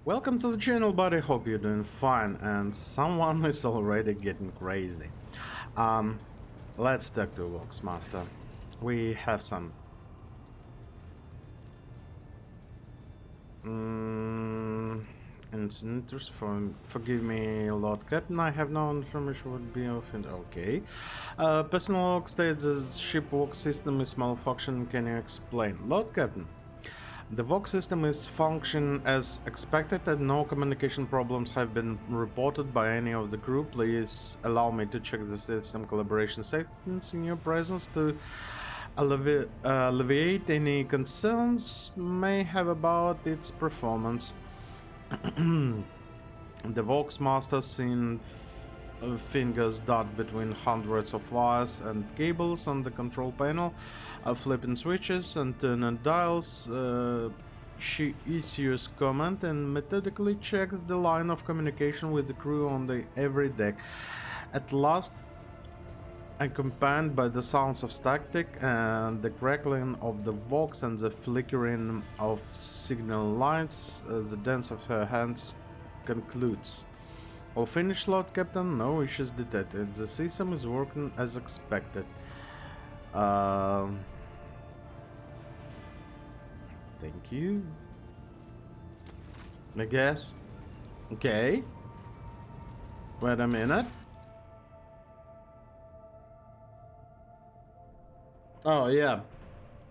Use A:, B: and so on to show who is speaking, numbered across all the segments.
A: Welcome to the channel, buddy. Hope you're doing fine and someone is already getting crazy. Um, let's talk to Vox Master. We have some incidents. Forgive me, Lord Captain. I have no information would be of it. Okay. Personal log states the ship Vox system is malfunctioning. Can you explain, Lord Captain? The Vox system is functioning as expected and no communication problems have been reported by any of the crew. Please allow me to check the system collaboration settings in your presence to alleviate any concerns may have about its performance. The Vox Master scene fingers dot between hundreds of wires and cables on the control panel, flipping switches and turning dials. She issues command and methodically checks the line of communication with the crew on the every deck. At last, accompanied by the sounds of static and the crackling of the Vox and the flickering of signal lights, the dance of her hands concludes. All finished, Lord Captain. No issues detected. The system is working as expected. Thank you. I guess. Okay. Wait a minute. Oh, yeah.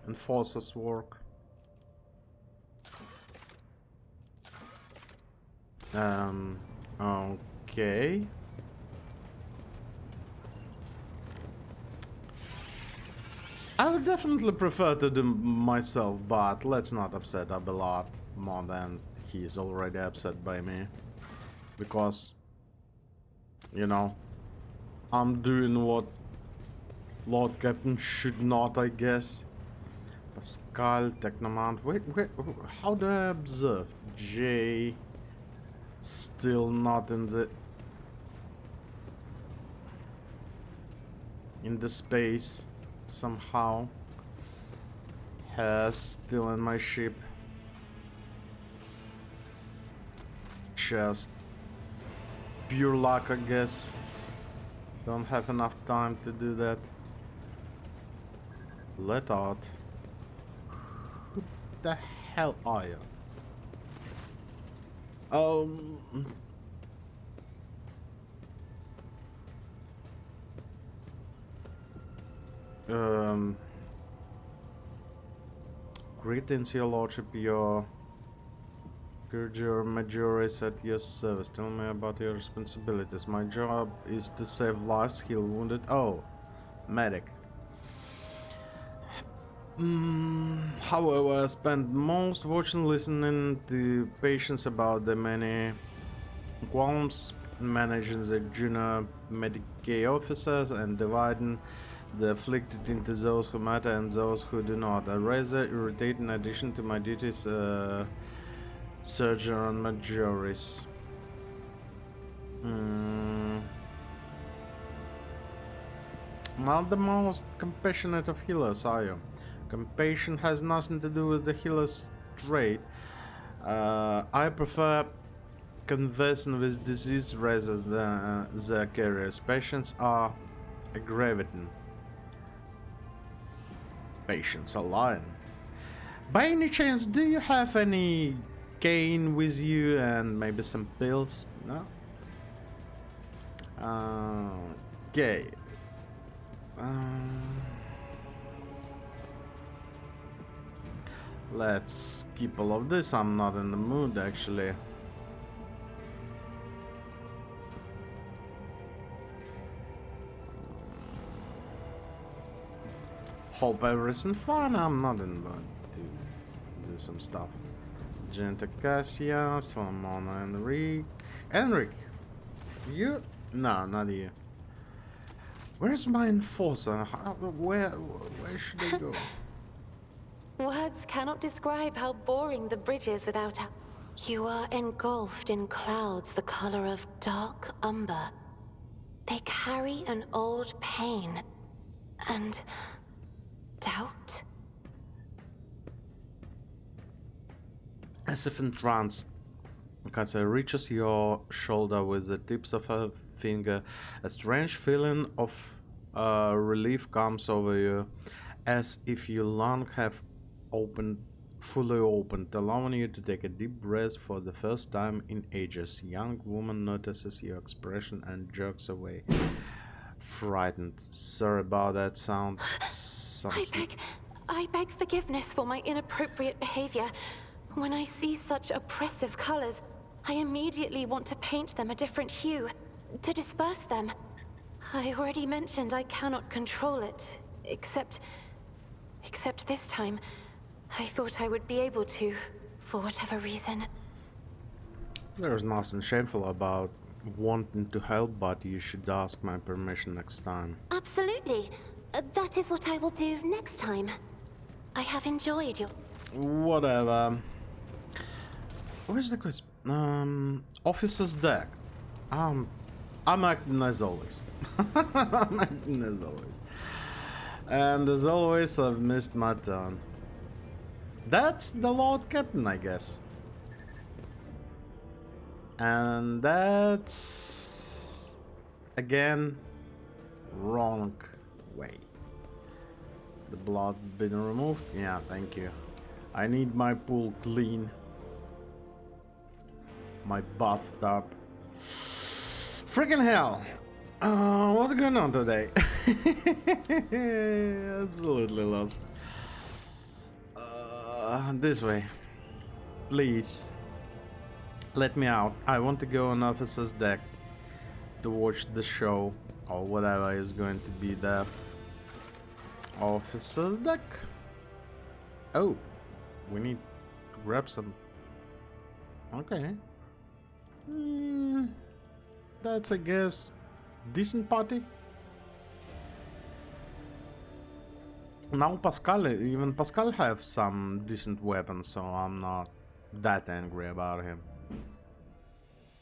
A: Enforcers work. Okay. I would definitely prefer to do myself, but let's not upset Abelard more than he's already upset by me. Because, you know, I'm doing what Lord Captain should not, I guess. Pascal, Technomant. Wait, how do I observe? J. Still not in the space somehow. Still in my ship. Just pure luck, I guess. Don't have enough time to do that. Let out. Who the hell are you? Greetings, your lordship. Your Major is at your service. Tell me about your responsibilities. My job is to save lives, heal wounded. Oh, medic. However, I spend most watching, listening to patients about the many qualms, managing the junior Medicaid officers, and dividing the afflicted into those who matter and those who do not. A rather irritating addition to my duties, surgeon on Majoris. Not the most compassionate of healers, are you? Compassion has nothing to do with the healer's trait. I prefer conversing with disease rather than the carriers. Patients are aggravating. Patients are lying. By any chance, do you have any cane with you and maybe some pills? No? Okay. Let's skip all of this. I'm not in the mood, actually. Hope everything's fine. I'm not in the mood to do some stuff. Genta Cassia, Salomon, Enric, you? No, not you. Where's my enforcer? Where should I go?
B: Words cannot describe how boring the bridge is without a... You are engulfed in clouds the color of dark umber. They carry an old pain and doubt.
A: As if entranced, Katya reaches your shoulder with the tips of her finger. A strange feeling of relief comes over you, as if your lungs have opened, fully opened, allowing you to take a deep breath for the first time in ages. Young woman notices your expression and jerks away, frightened. Sorry about that sound. Some
B: I beg, I beg forgiveness for my inappropriate behavior. When I see such oppressive colors, I immediately want to paint them a different hue, to disperse them. I already mentioned I cannot control it, except this time, I thought I would be able to, for whatever reason.
A: There's nothing shameful about wanting to help, but you should ask my permission next time.
B: Absolutely. That is what I will do next time. I have enjoyed your...
A: Whatever. Where's the quest? Officer's deck. I'm acting as always. I'm acting as always. And as always, I've missed my turn. That's the Lord Captain, I guess. And that's... again, wrong way. The blood been removed? Yeah, thank you. I need my pool clean. My bathtub. Freaking hell! What's going on today? Absolutely lost. This way. Please. Let me out. I want to go on officer's deck to watch the show or whatever is going to be there. Officer's deck. Oh, we need to grab some. Okay. That's, I guess, decent party. Now Pascal, even Pascal have some decent weapons, so I'm not that angry about him.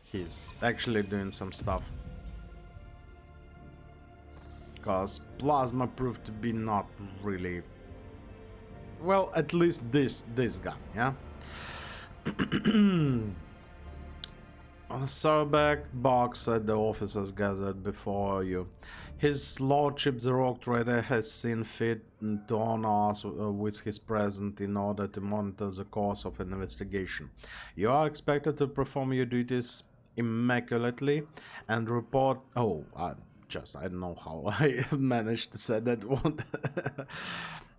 A: He's actually doing some stuff. Because plasma proved to be not really... well, at least this gun, yeah? Surback box at the officers gathered before you. His lordship the Rock Trader has seen fit to honor us with his presence in order to monitor the course of an investigation. You are expected to perform your duties immaculately and report... oh, I don't know how I managed to say that one.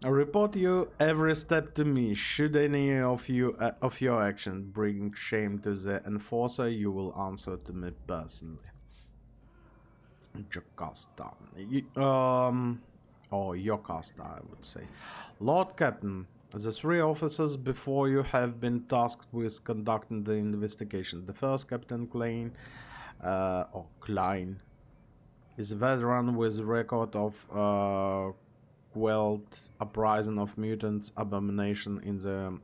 A: Report you every step to me. Should any of your actions bring shame to the enforcer, you will answer to me personally. Jocasta. Or Yocasta, I would say. Lord Captain, the three officers before you have been tasked with conducting the investigation. The first, Captain Klein, is a veteran with a record of quelled uprising of mutants abomination in the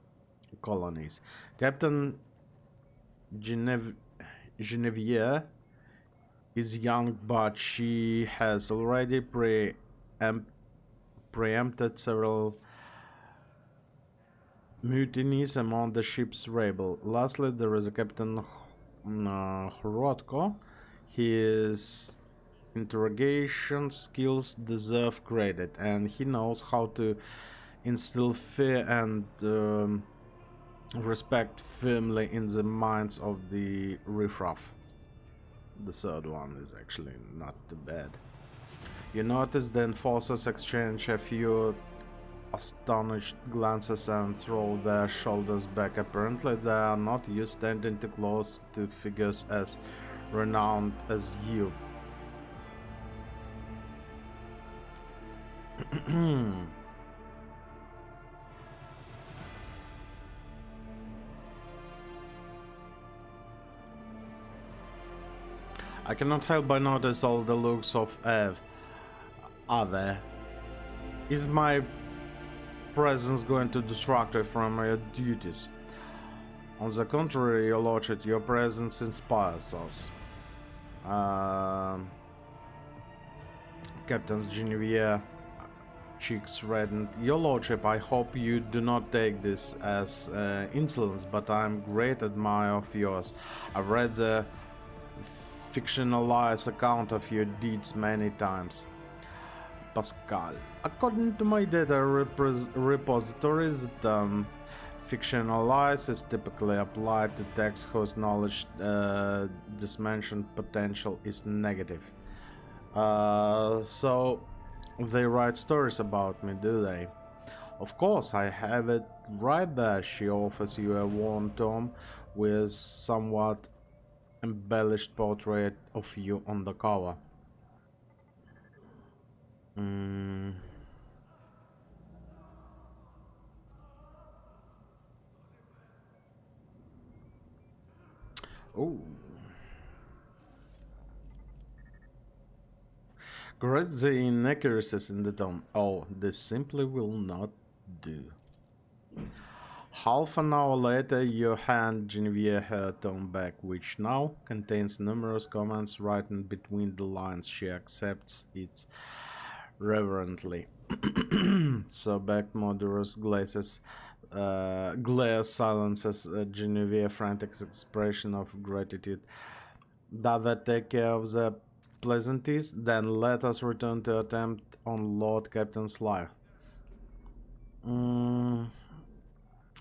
A: colonies. Captain Genevieve is young, but she has already preempted several mutinies among the ship's rabble. Lastly, there is a Captain Hrotko. His interrogation skills deserve credit, and he knows how to instill fear and respect firmly in the minds of the riffraff. The third one is actually not too bad. You notice the enforcers exchange a few astonished glances and throw their shoulders back. Apparently they are not used standing too close to figures as renowned as you. I cannot help but notice all the looks of Ave. Is my presence going to distract her from her duties? On the contrary, your lordship, your presence inspires us. Captains Genevieve, cheeks reddened. Your lordship, I hope you do not take this as insolence, but I'm a great admirer of yours. I've read the fictionalized account of your deeds many times. Pascal. According to my data repositories, the term fictionalized is typically applied to text whose knowledge dimension potential is negative. So they write stories about me, do they? Of course, I have it right there. She offers you a worn tome with somewhat embellished portrait of you on the cover. Oh. Correct the inaccuracies in the tome. Oh, this simply will not do. Half an hour later, you hand Genevieve her tome back, which now contains numerous comments written between the lines. She accepts it reverently. So back Modurus glare silences Genevieve's frantic expression of gratitude. Does that take care of the pleasantries? Then let us return to attempt on Lord Captain's life.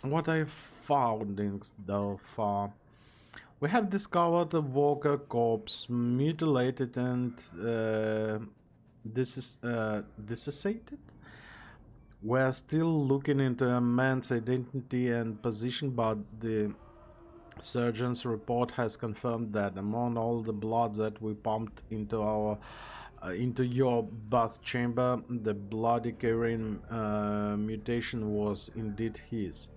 A: What I found though far. We have discovered a Walker corpse, mutilated and dissociated. We're still looking into a man's identity and position, but the surgeon's report has confirmed that among all the blood that we pumped into your bath chamber, the bloody carrying mutation was indeed his.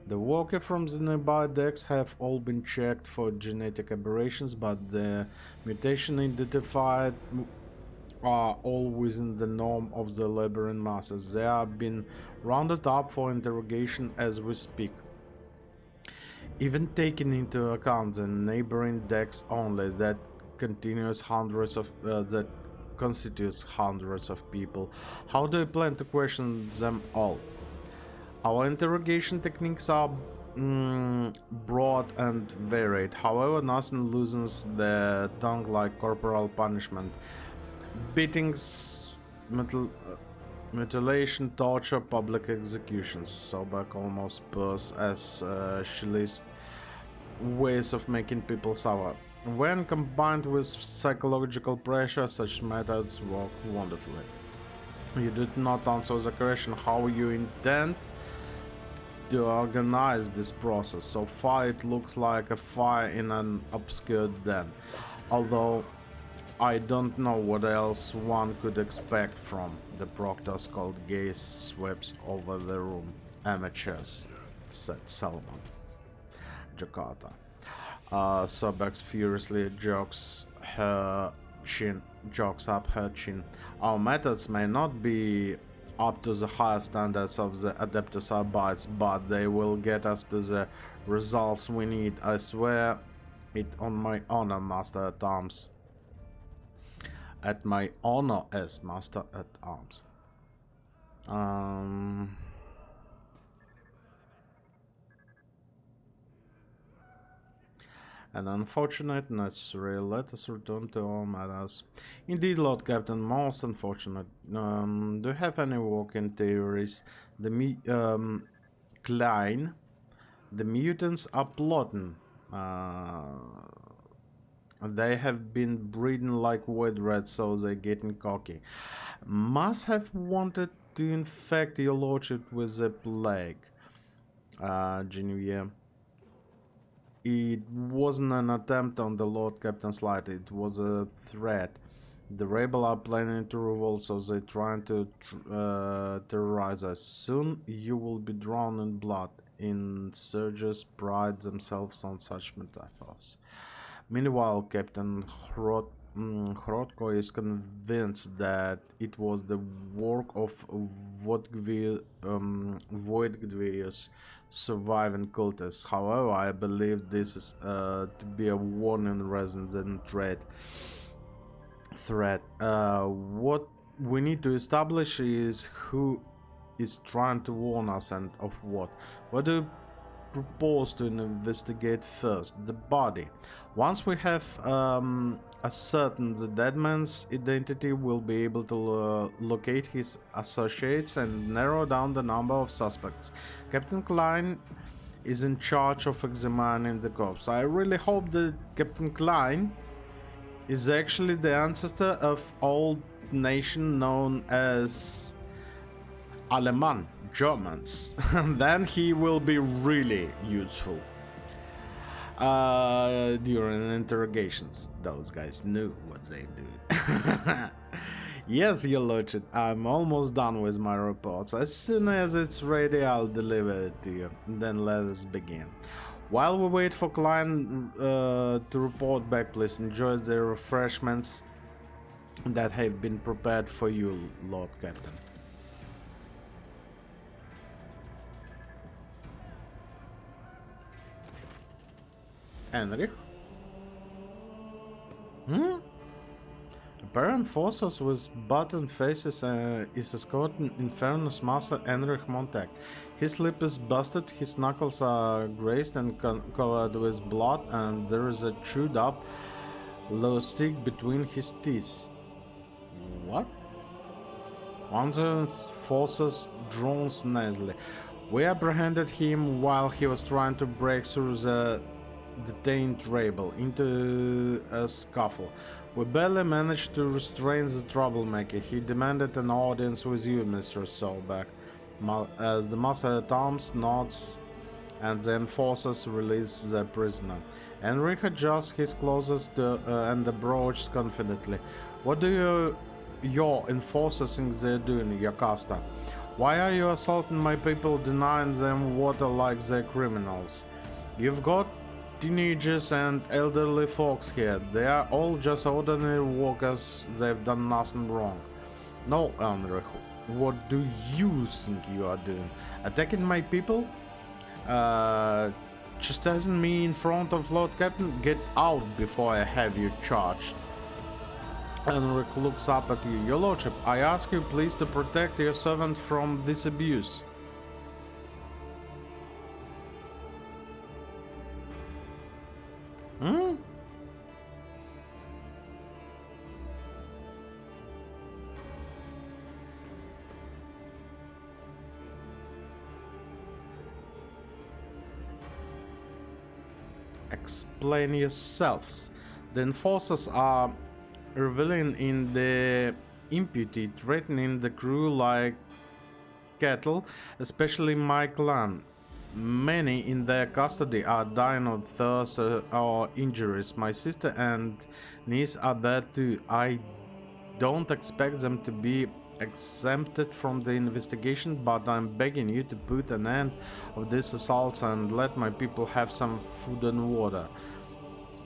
A: The worker from the nearby decks have all been checked for genetic aberrations, but the mutation identified are all within the norm of the laboring masses. They are being rounded up for interrogation as we speak. Even taking into account the neighboring decks only, that constitutes hundreds of people. How do you plan to question them all? Our interrogation techniques are broad and varied. However, nothing loosens the tongue like corporal punishment. Beatings, mutilation, torture, public executions. Sobek almost purrs as she lists ways of making people suffer. When combined with psychological pressure, such methods work wonderfully. You did not answer the question how you intend to organize this process. So far it looks like a fire in an obscure den, although I don't know what else one could expect from the proctor's cold gaze sweeps over the room. Amateurs, said Salomon. Jakarta. Sobex furiously jokes up her chin. Our methods may not be up to the higher standards of the Adeptus Arbites, but they will get us to the results we need. I swear it on my honor, Master at Arms. At my honor as Master at Arms. An unfortunate, necessary. Let us return to our matters. Indeed, Lord Captain, most unfortunate. Do you have any working theories? Klein, the mutants are plotting. They have been breeding like white rats, so they're getting cocky. Must have wanted to infect your lordship with the plague. Genevieve. It wasn't an attempt on the Lord Captain's life, it was a threat. The rebels are planning to revolt, so they're trying to terrorize us. Soon you will be drowned in blood. Insurgents pride themselves on such metaphors. Meanwhile, Captain Hrotko is convinced that it was the work of Voidgvir's surviving cultists. However, I believe this is to be a warning rather than threat. What we need to establish is who is trying to warn us and of what. What do you propose to investigate first? The body. Once we have ascertained the dead man's identity, we'll be able to locate his associates and narrow down the number of suspects. Captain Klein is in charge of examining the corpse. I really hope that Captain Klein is actually the ancestor of old nation known as Aleman, Germans. Then he will be really useful during interrogations. Those guys knew what they do. Yes, your lordship, I'm almost done with my reports. As soon as it's ready, I'll deliver it to you. Then let us begin. While we wait for Klein to report back, please enjoy the refreshments that have been prepared for you, Lord Captain. Henry? Apparent forces with button faces is escorting Infernus Master Enrich Montag. His lip is busted, his knuckles are grazed and covered with blood, and there is a chewed up low stick between his teeth. What? One of the forces drones nasally. We apprehended him while he was trying to break through the detained rabble into a scuffle. We barely managed to restrain the troublemaker. He demanded an audience with you, Mr. Solberg. As the master at arms nods and the enforcers release the prisoner. Enrique adjusts his clothes and approaches confidently. What do your enforcers think they're doing, Yocasta? Why are you assaulting my people, denying them water like they're criminals? You've got teenagers and elderly folks here. They are all just ordinary workers. They've done nothing wrong. No, Enrique, what do you think you are doing? Attacking my people? Chastising me in front of Lord Captain? Get out before I have you charged. Enrique looks up at you. Your lordship, I ask you please to protect your servant from this abuse. Explain yourselves. The enforcers are reveling in the imputed, threatening the crew like cattle, especially my clan. Many in their custody are dying of thirst or injuries. My sister and niece are there too. I don't expect them to be exempted from the investigation, but I'm begging you to put an end of these assaults and let my people have some food and water.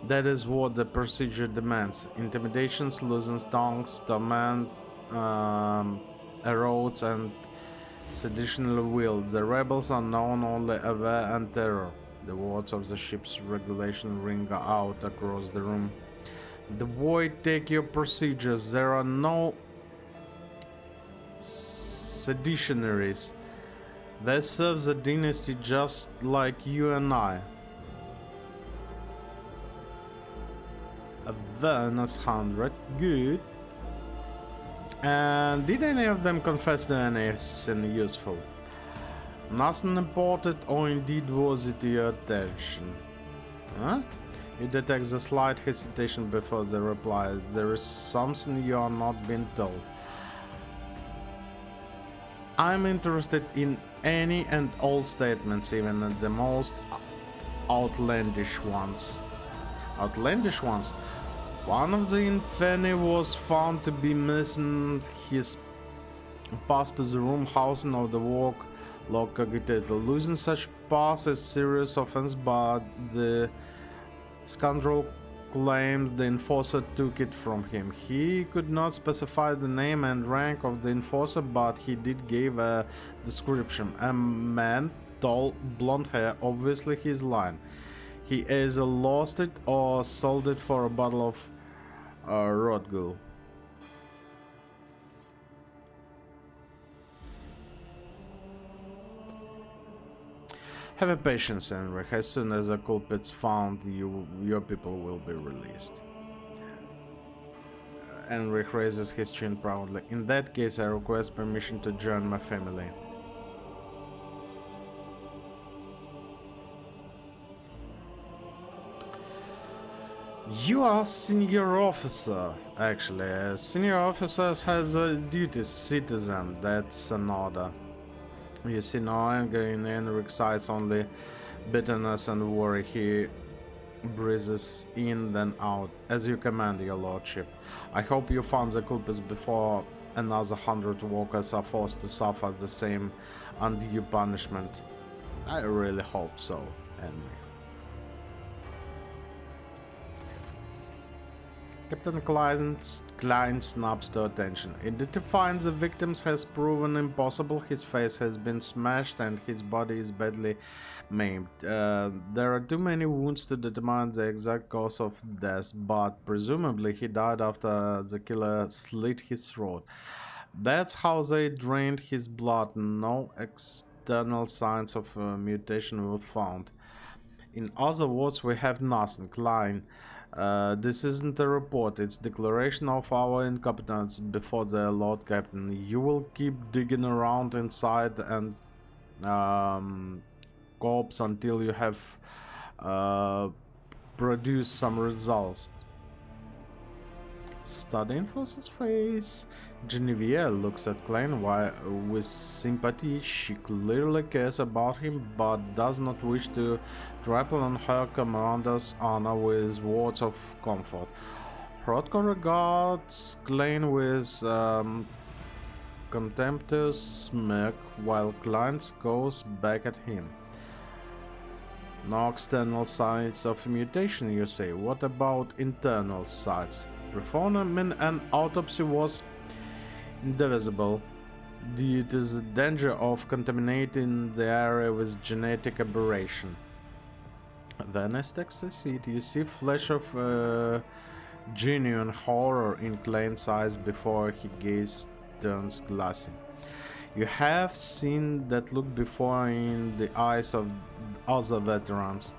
A: That is what the procedure demands. Intimidations loosens tongues, torment erodes, and sedition will. The rebels are known only awe and terror. The words of the ship's regulation ring out across the room. The void, take your procedures. There are no seditionaries. They serve the dynasty just like you and I. A Vernus 100, good. And did any of them confess to anything useful? Nothing important, or indeed was it to your attention? Huh? You detect a slight hesitation before the reply. There is something you are not being told. I'm interested in any and all statements, even the most outlandish ones. Outlandish ones? One of the Inferni was found to be missing his pass to the room housing of the warlock cogitator. Losing such pass is serious offense, but the scoundrel claims the enforcer took it from him. He could not specify the name and rank of the enforcer, but he did give a description. A man, tall, blonde hair, obviously his line. He either lost it or sold it for a bottle of Rodgul. Have a patience, Henrik. As soon as the culprit's found, your people will be released. Henrik raises his chin proudly. In that case, I request permission to join my family. You are senior officer. Actually, a senior officer has a duty citizen. That's an order. You see no anger in Henrik's eyes, only bitterness and worry. He breathes in then out. As you command, your lordship. I hope you found the culprits before another 100 walkers are forced to suffer the same undue punishment. I really hope so, Henrik. Captain Klein snaps to attention. Identifying the victims has proven impossible. His face has been smashed and his body is badly maimed. There are too many wounds to determine the exact cause of death, but presumably he died after the killer slit his throat. That's how they drained his blood. No external signs of mutation were found. In other words, we have nothing. Klein. This isn't a report, it's declaration of our incompetence before the Lord Captain. You will keep digging around inside and corpse until you have produced some results. Studying Foss's face, Genevieve looks at Klein with sympathy. She clearly cares about him, but does not wish to trample on her commander's honor with words of comfort. Hrodko regards Klein with contemptuous smirk, while Klein goes back at him. No external signs of mutation, you say? What about internal signs? Performing an autopsy was indivisible due to the danger of contaminating the area with genetic aberration. Then as takes a seat, you see flash of genuine horror in Klein's eyes before his gaze turns glassy. You have seen that look before in the eyes of other veterans.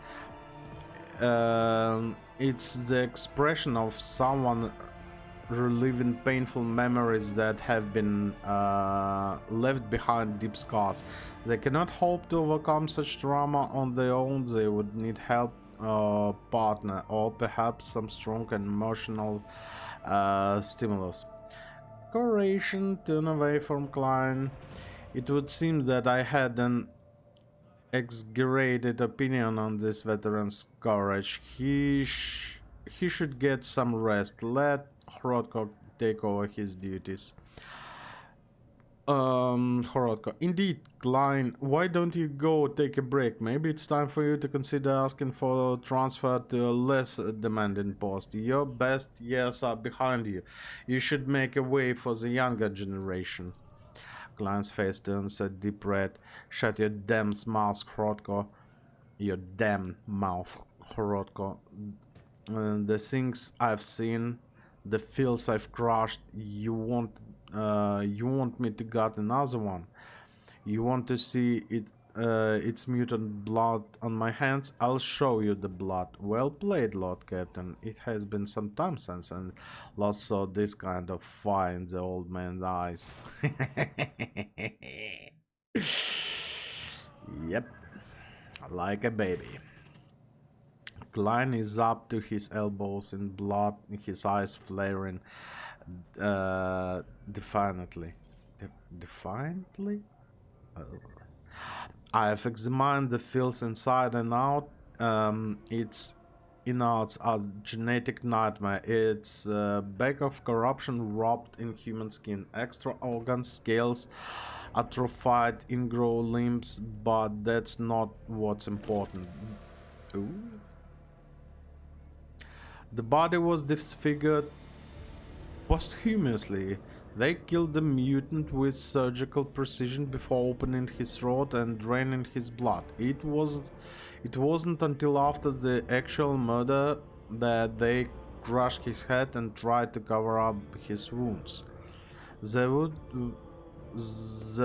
A: It's the expression of someone reliving painful memories that have been left behind deep scars. They cannot hope to overcome such trauma on their own. They would need help, partner, or perhaps some strong emotional stimulus. Corporation turn away from Klein. It would seem that I had an exaggerated opinion on this veteran's courage. He should get some rest. Let Hrodko take over his duties. Hrodko. Indeed, Klein, why don't you go take a break? Maybe it's time for you to consider asking for transfer to a less demanding post. Your best years are behind you. You should make a way for the younger generation. Klein's face turns a deep red. Shut your damn mouth, Hrodko. Your damn mouth, Hrodko. The things I've seen, the fields I've crushed. You want me to gut another one? You want to see its mutant blood on my hands? I'll show you the blood. Well played, Lord Captain. It has been some time since I last saw this kind of fire in the old man's eyes. Yep, like a baby. Klein is up to his elbows in blood, his eyes flaring defiantly. Defiantly? I have examined the fields inside and out. Its innards are genetic nightmare. It's a bag of corruption wrapped in human skin. Extra organs, scales, atrophied ingrown limbs, but that's not what's important. Ooh. The body was disfigured posthumously. They killed the mutant with surgical precision before opening his throat and draining his blood. It wasn't until after the actual murder that they crushed his head and tried to cover up his wounds. The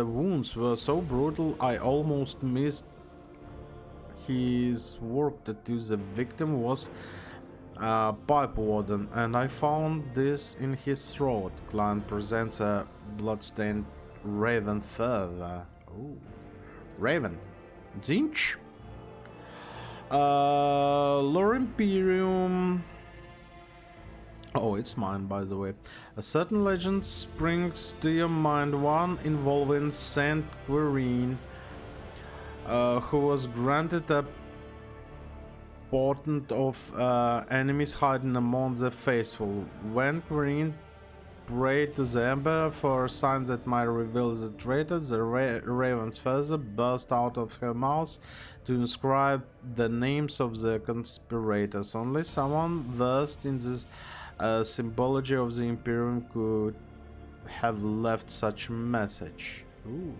A: wounds were so brutal I almost missed his work tattoo, the victim was Pipe Warden, and I found this in his throat. Client presents a bloodstained raven feather. Ooh. Raven. Zinch. Lore Imperium. Oh, it's mine, by the way. A certain legend springs to your mind, one involving Saint Quirine, who was granted a portent of enemies hiding among the faithful. When Quirine prayed to the Emperor for signs that might reveal the traitor, the raven's feather burst out of her mouth to inscribe the names of the conspirators. Only someone versed in this symbology of the Imperium could have left such a message. Ooh.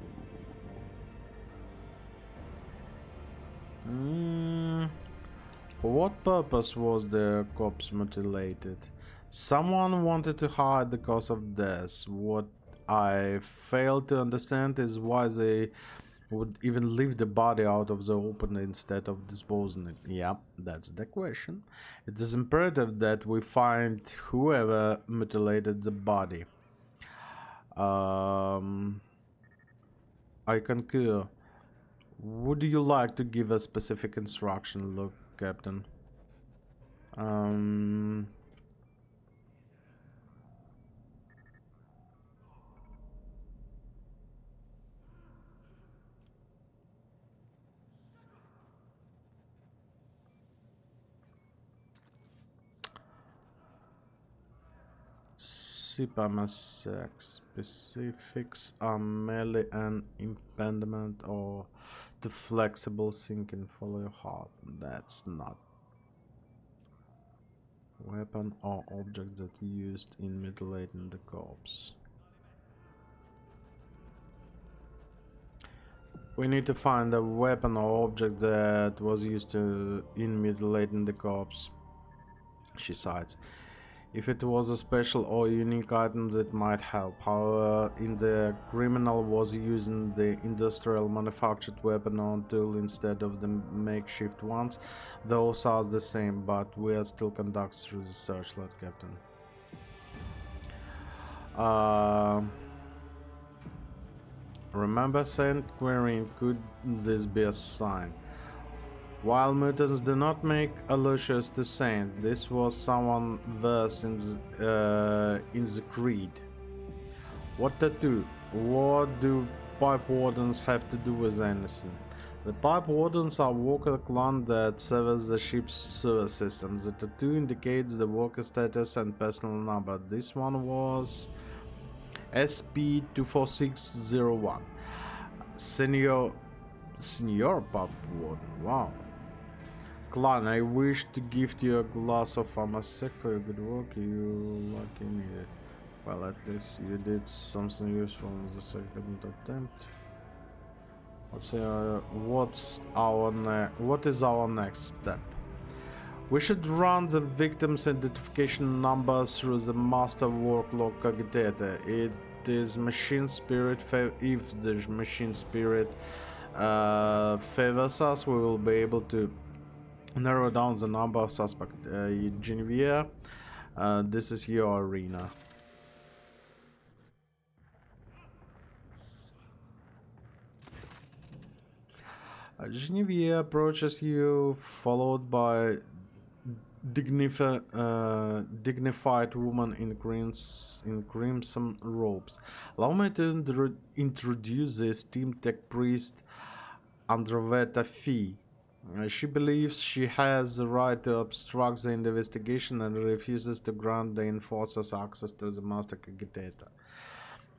A: For what purpose was the corpse mutilated? Someone wanted to hide the cause of death. What I fail to understand is why they would even leave the body out of the open instead of disposing it. Yeah, that's the question. It is imperative that we find whoever mutilated the body. I concur. Would you like to give a specific instruction, look, Captain? Specifics are merely an impediment or the flexible thinking. Follow your heart. That's not weapon or object that used in mutilating the corpse. We need to find a weapon or object that was used in mutilating the corpse. She sighs. If it was a special or unique item, that might help. However, in the criminal was using the industrial manufactured weapon or tool instead of the makeshift ones. Those are the same, but we are still conducting through the searchlight, Captain. Remember Saint Quirine? Could this be a sign? While mutants do not make allusions to saint, this was someone versed in the creed. What tattoo? What do Pipe Wardens have to do with anything? The Pipe Wardens are worker clan that serves the ship's sewer system. The tattoo indicates the worker status and personal number. This one was SP24601. Senior Pipe Warden. Wow. Clan, I wish to gift you a glass of amasec for your good work. You lucky needed. Well, at least you did something useful in the second attempt. What is our next step? We should run the victim's identification number through the master workload cogitator. It is machine spirit. If the machine spirit favors us, we will be able to narrow down the number of suspects. Genevieve, this is your arena. Genevieve approaches you, followed by dignified woman in crimson robes. Allow me to introduce the esteemed tech priest Androveta Fee. She believes she has the right to obstruct the investigation and refuses to grant the enforcers access to the master cogitator.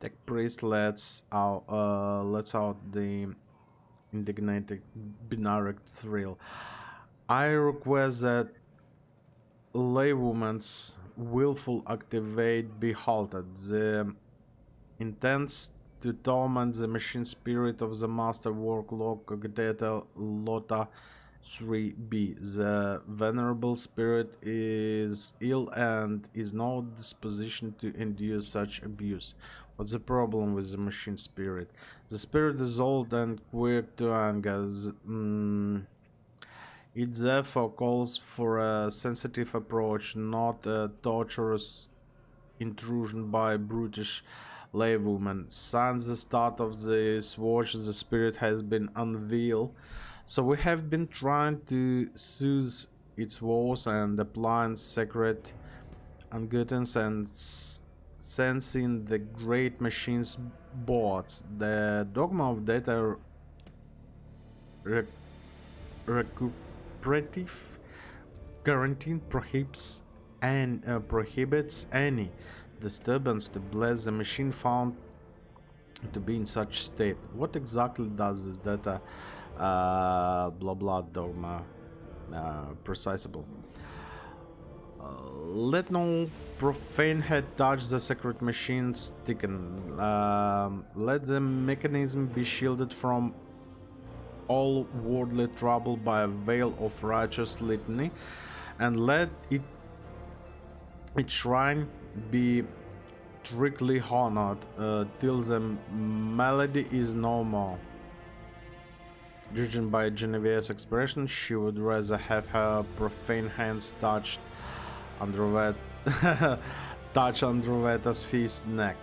A: Tech priest lets out the indignant binary thrill. I request that laywoman's willful activate be halted. The intents to torment the machine spirit of the master workload cogitator Lota 3B. The venerable spirit is ill and is no disposition to endure such abuse. What's the problem with the machine spirit? The spirit is old and quick to anger. It therefore calls for a sensitive approach, not a torturous intrusion by brutish laywomen. Since the start of this watch, the spirit has been unveiled, so we have been trying to soothe its woes and applying sacred unguidance and sensing the great machine's boards. The dogma of data rec recuperative quarantine prohibits any disturbance to bless the machine found to be in such state. What exactly does this data blah blah dogma precisable? Let no profane head touch the sacred machines taken. Let the mechanism be shielded from all worldly trouble by a veil of righteous litany, and let its shrine be strictly honored till the melody is no more. Judging by Genevieve's expression, she would rather have her profane hands touch Androvetta's feast neck.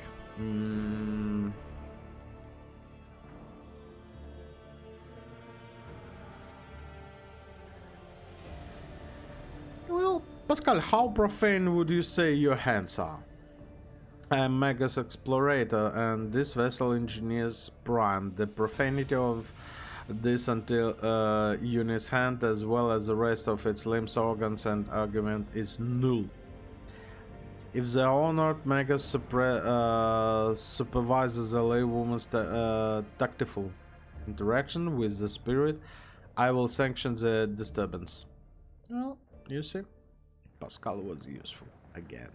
A: Well, Pascal, how profane would you say your hands are? I am Megas Explorator, and this vessel engineers prime. The profanity of this until unit's hand, as well as the rest of its limbs, organs, and argument, is null. If the honored Megas supervises the laywoman's tactful interaction with the spirit, I will sanction the disturbance. Well, you see, Pascal was useful again.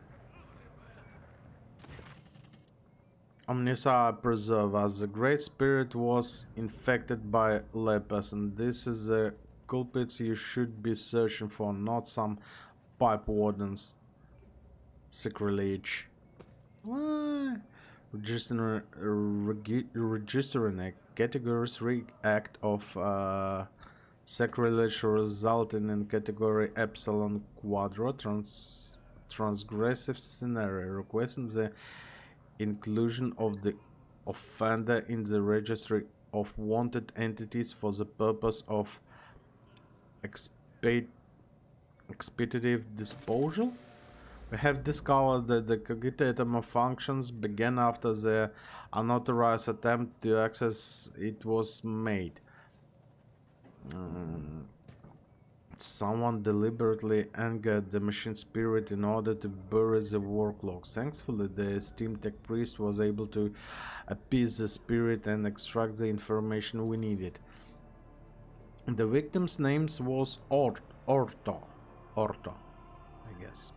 A: Omnisa preserve us. The Great Spirit was infected by lepers, and this is the culprits you should be searching for, not some pipe wardens. Sacrilege. What? Registering a category 3 act of sacrilege resulting in category epsilon quadro transgressive scenario, requesting the inclusion of the offender in the registry of wanted entities for the purpose of expeditive disposal. We have discovered that the cogitator malfunctions began after the unauthorized attempt to access it was made. Someone deliberately angered the machine spirit in order to bury the work logs. Thankfully, the esteemed tech priest was able to appease the spirit and extract the information we needed. The victim's name was Orto, I guess.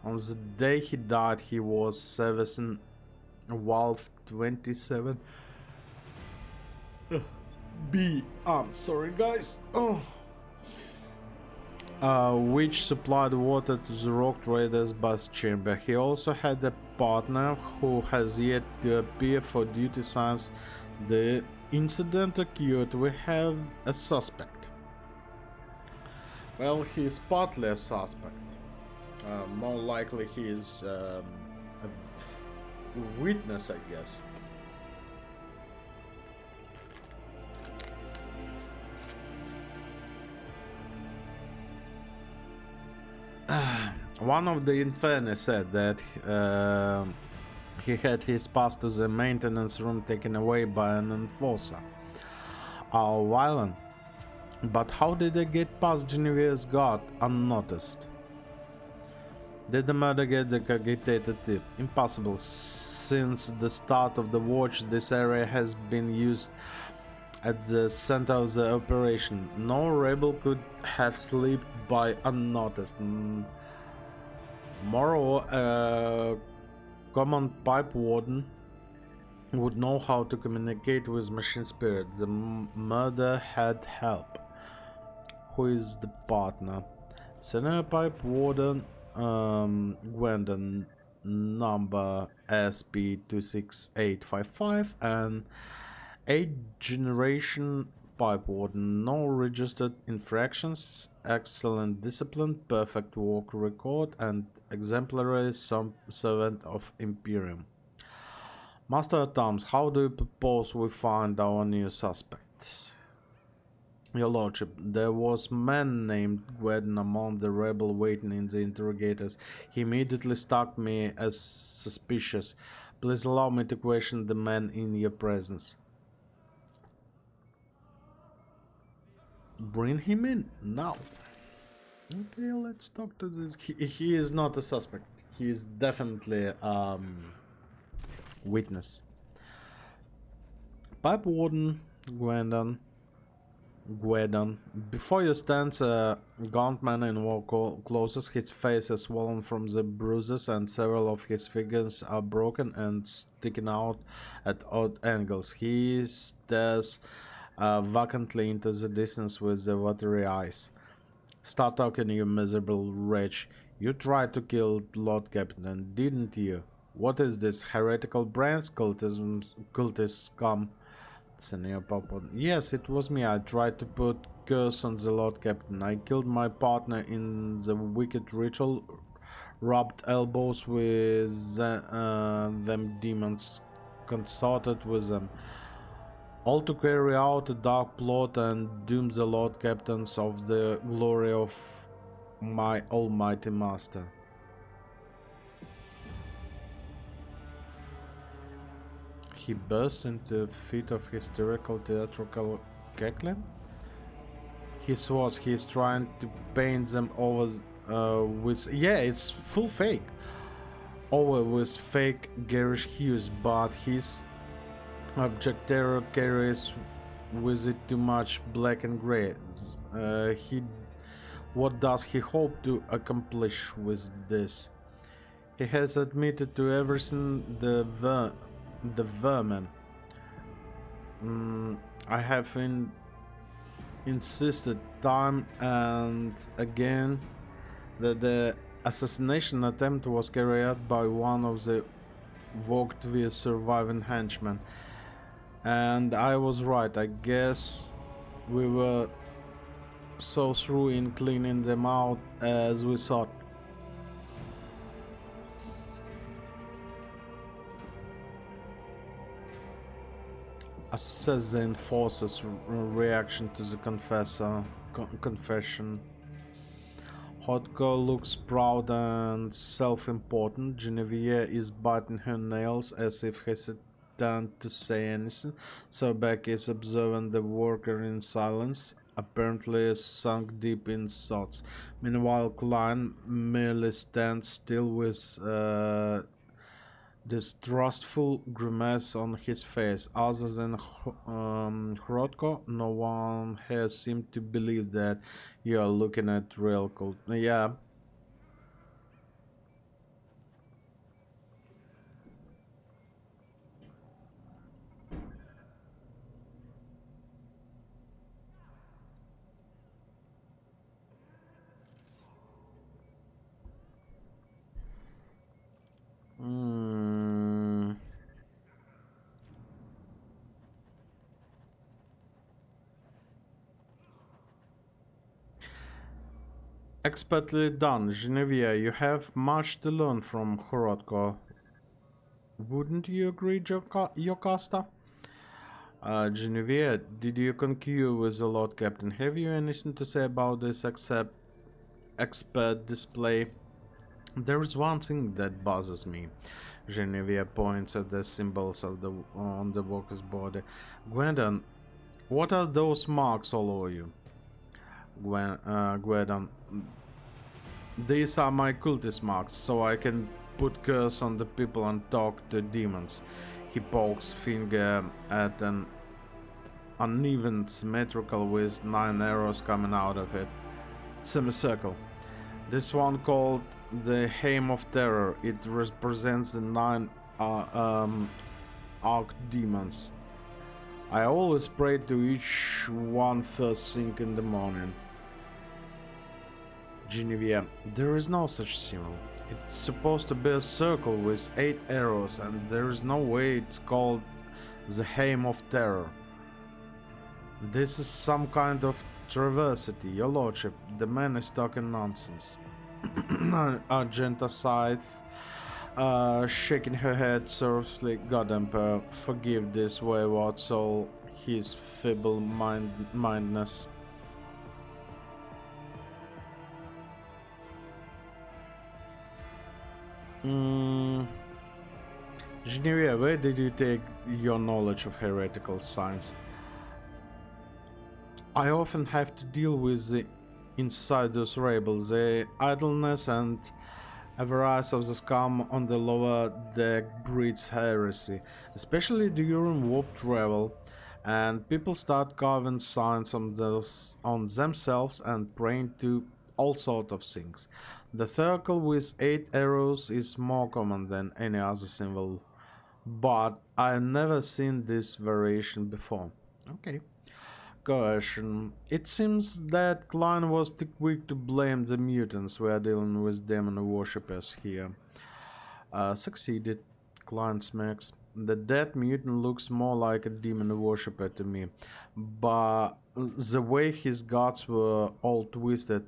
A: On the day he died, he was servicing Valve 27 B. I'm sorry, guys. Which supplied water to the Rock Trader's bus chamber. He also had a partner who has yet to appear for duty since the incident occurred. We have a suspect. Well, he is partly a suspect. More likely he is a witness, I guess. One of the Inferni said that he had his pass to the maintenance room taken away by an enforcer. How violent. But how did they get past Genevieve's guard unnoticed? Did the murder get the cogitator tip? Impossible. Since the start of the watch, this area has been used at the center of the operation. No rebel could have slipped by unnoticed. Moreover, a common pipe warden would know how to communicate with machine spirit. The murder had help. Who is the partner? Senior pipe warden Gwendon number SP26855 and 8th generation Pipe Warden. No registered infractions, excellent discipline, perfect work record, and exemplary servant of Imperium. Master at Arms, how do you propose we find our new suspect? Your Lordship, there was a man named Gweden among the rebel waiting in the interrogators. He immediately struck me as suspicious. Please allow me to question the man in your presence. Bring him in now. Okay, let's talk to this. He is not a suspect. He is definitely witness. Pipe Warden, Gwendon. Before you stands a gaunt man in war clothes. His face is swollen from the bruises and several of his fingers are broken and sticking out at odd angles. He stares vacantly into the distance with the watery eyes. Start talking, you miserable wretch. You tried to kill Lord Captain, didn't you? What is this, heretical brands, cultist scum? Senior Papa. Yes, it was me. I tried to put curse on the Lord Captain. I killed my partner in the wicked ritual, rubbed elbows with them demons, consorted with them, all to carry out a dark plot and doom the Lord Captains of the glory of my almighty master. He burst into a fit of hysterical theatrical cackling. He's trying to paint them over with... Yeah, it's full fake. Over with fake garish hues, but his abject terror carries with it too much black and grey. What does he hope to accomplish with this? He has admitted to everything the vermin. I have insisted time and again that the assassination attempt was carried out by one of the Vogtvir's surviving henchmen. And I was right. I guess we were so through in cleaning them out as we thought. Assess the enforcer's reaction to the confession. Hotko looks proud and self-important. Genevieve is biting her nails as if hesitant to say anything. Sobek is observing the worker in silence, apparently sunk deep in thoughts. Meanwhile, Klein merely stands still with distrustful grimace on his face. Other than Hrotko, no one has seemed to believe that you are looking at real cult. Yeah. Expertly done, Genevieve. You have much to learn from Horotko. Wouldn't you agree, Yokasta? Genevieve, did you concur with the Lord Captain? Have you anything to say about this expert display? There is one thing that bothers me. Genevieve points at the symbols on the walker's body. Gwendon, what are those marks all over you? Gwendon, these are my cultist marks, so I can put curse on the people and talk to demons. He pokes finger at an uneven symmetrical with 9 arrows coming out of it. Semicircle. This one called the Hame of Terror. It represents the 9 archdemons. I always pray to each one first thing in the morning. Genevieve, there is no such symbol. It's supposed to be a circle with 8 arrows, and there is no way it's called the Hame of Terror. This is some kind of travesty, your lordship. The man is talking nonsense. Argenta sighed, shaking her head sorrowfully. God Emperor, forgive this wayward soul his feeble-mindedness. Genevieve, where did you take your knowledge of heretical science? I often have to deal with the insidious rabble, the idleness and avarice of the scum on the lower deck breeds heresy, especially during warp travel, and people start carving signs on themselves and praying to all sorts of things. The circle with 8 arrows is more common than any other symbol, but I've never seen this variation before. Okay. Coercion. It seems that Klein was too quick to blame the mutants. We are dealing with demon worshippers here. Succeeded, Klein smacks. The dead mutant looks more like a demon worshipper to me, but the way his guts were all twisted.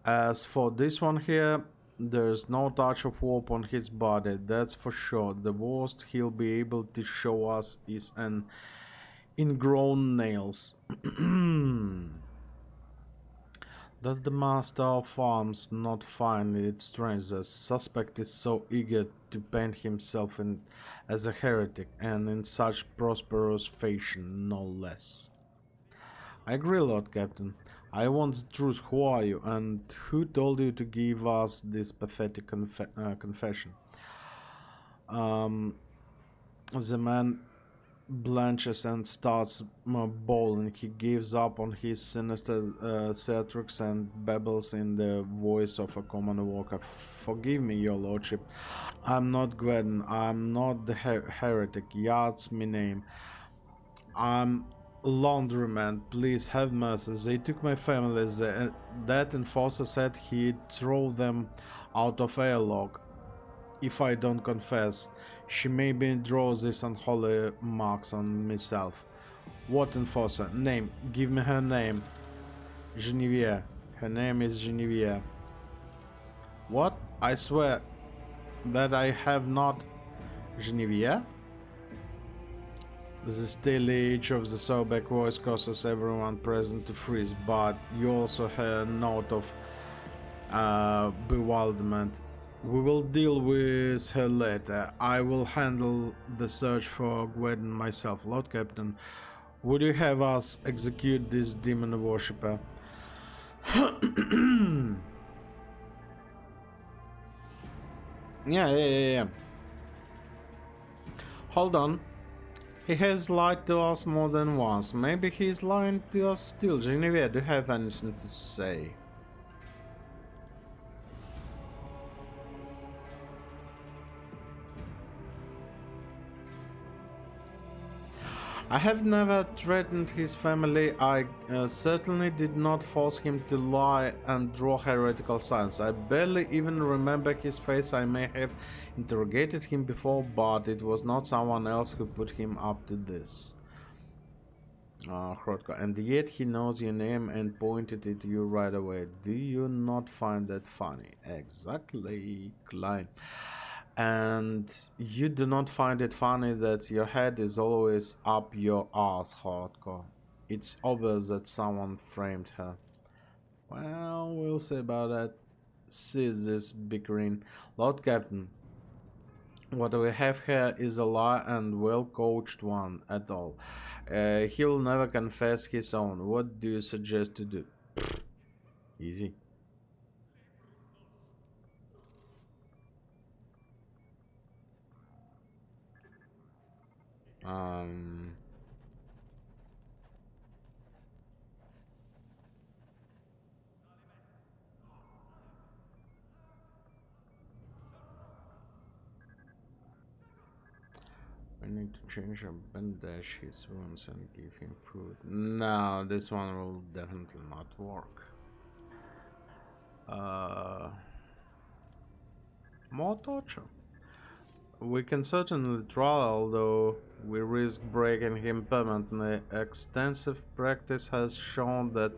A: As for this one here, there's no touch of warp on his body, that's for sure. The worst he'll be able to show us is an ingrown nails. Does the master of arms not find it strange that suspect is so eager to paint himself in as a heretic, and in such prosperous fashion, no less? I agree, Lord Captain. I want the truth. Who are you, and who told you to give us this pathetic confession? The man blanches and starts bawling. He gives up on his sinister theatrics and babbles in the voice of a common worker. Forgive me, your lordship. I'm not Gwen. I'm not the heretic. Yard's me name. I'm laundryman. Please have mercy. They took my family. That enforcer said he'd throw them out of airlock if I don't confess. She made me draw these unholy marks on myself. What enforcer? Name. Give me her name. Genevieve. Her name is Genevieve. What? I swear that I have not. Genevieve? The steely edge of the Sobek voice causes everyone present to freeze, but you also hear a note of bewilderment. We will deal with her later. I will handle the search for Gwen myself. Lord Captain, would you have us execute this demon worshipper? Yeah. Hold on. He has lied to us more than once. Maybe he's lying to us still. Genevieve, do you have anything to say? I have never threatened his family. I certainly did not force him to lie and draw heretical signs. I barely even remember his face. I may have interrogated him before, but it was not someone else who put him up to this. And yet he knows your name and pointed at you right away. Do you not find that funny? Exactly, Klein. And you do not find it funny that your head is always up your ass, Hardcore. It's obvious that someone framed her. Well, we'll see about that. Cease this bickering. Lord Captain, what we have here is a lie, and well-coached one at all. He'll never confess his own. What do you suggest to do? Easy. I need to change a bandage his wounds and give him food. No, this one will definitely not work. More torture. We can certainly try, although We risk breaking him permanently. Extensive practice has shown that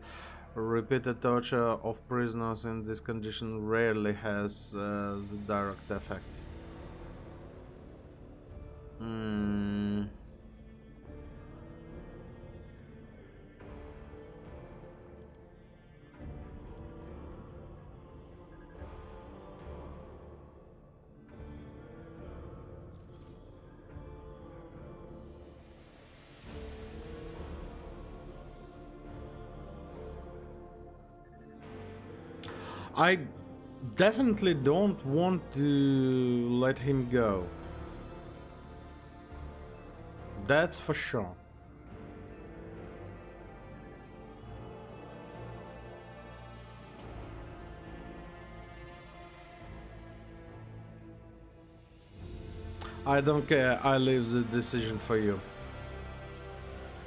A: repeated torture of prisoners in this condition rarely has the direct effect. Hmm. I definitely don't want to let him go. That's for sure. I don't care, I leave the decision for you.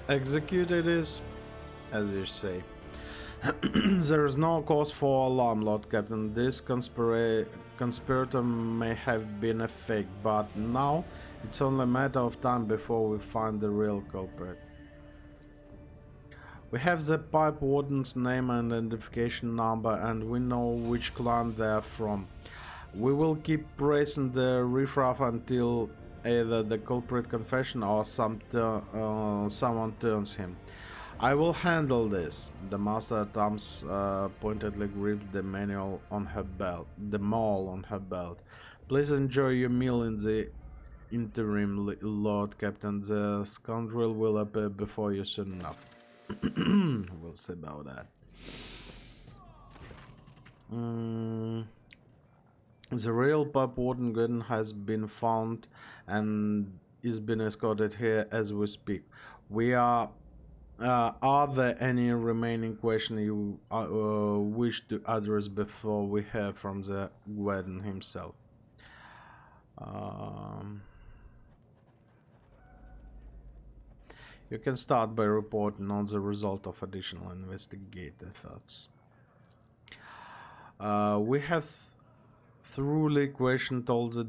A: Execute it is, as you say. There is no cause for alarm, Lord Captain. This conspirator may have been a fake, but now it's only a matter of time before we find the real culprit. We have the pipe warden's name and identification number, and we know which clan they are from. We will keep pressing the riffraff until either the culprit confession or someone turns him. I will handle this. The master at arms pointedly gripped the manual on her belt, the maul on her belt. Please enjoy your meal in the interim, Lord Captain. The scoundrel will appear before you soon enough. We'll see about that. The real Pub Warden Gooden has been found and is being escorted here as we speak. Are there any remaining questions you wish to address before we hear from the Gwadden himself? You can start by reporting on the result of additional investigative efforts. We have thoroughly questioned all the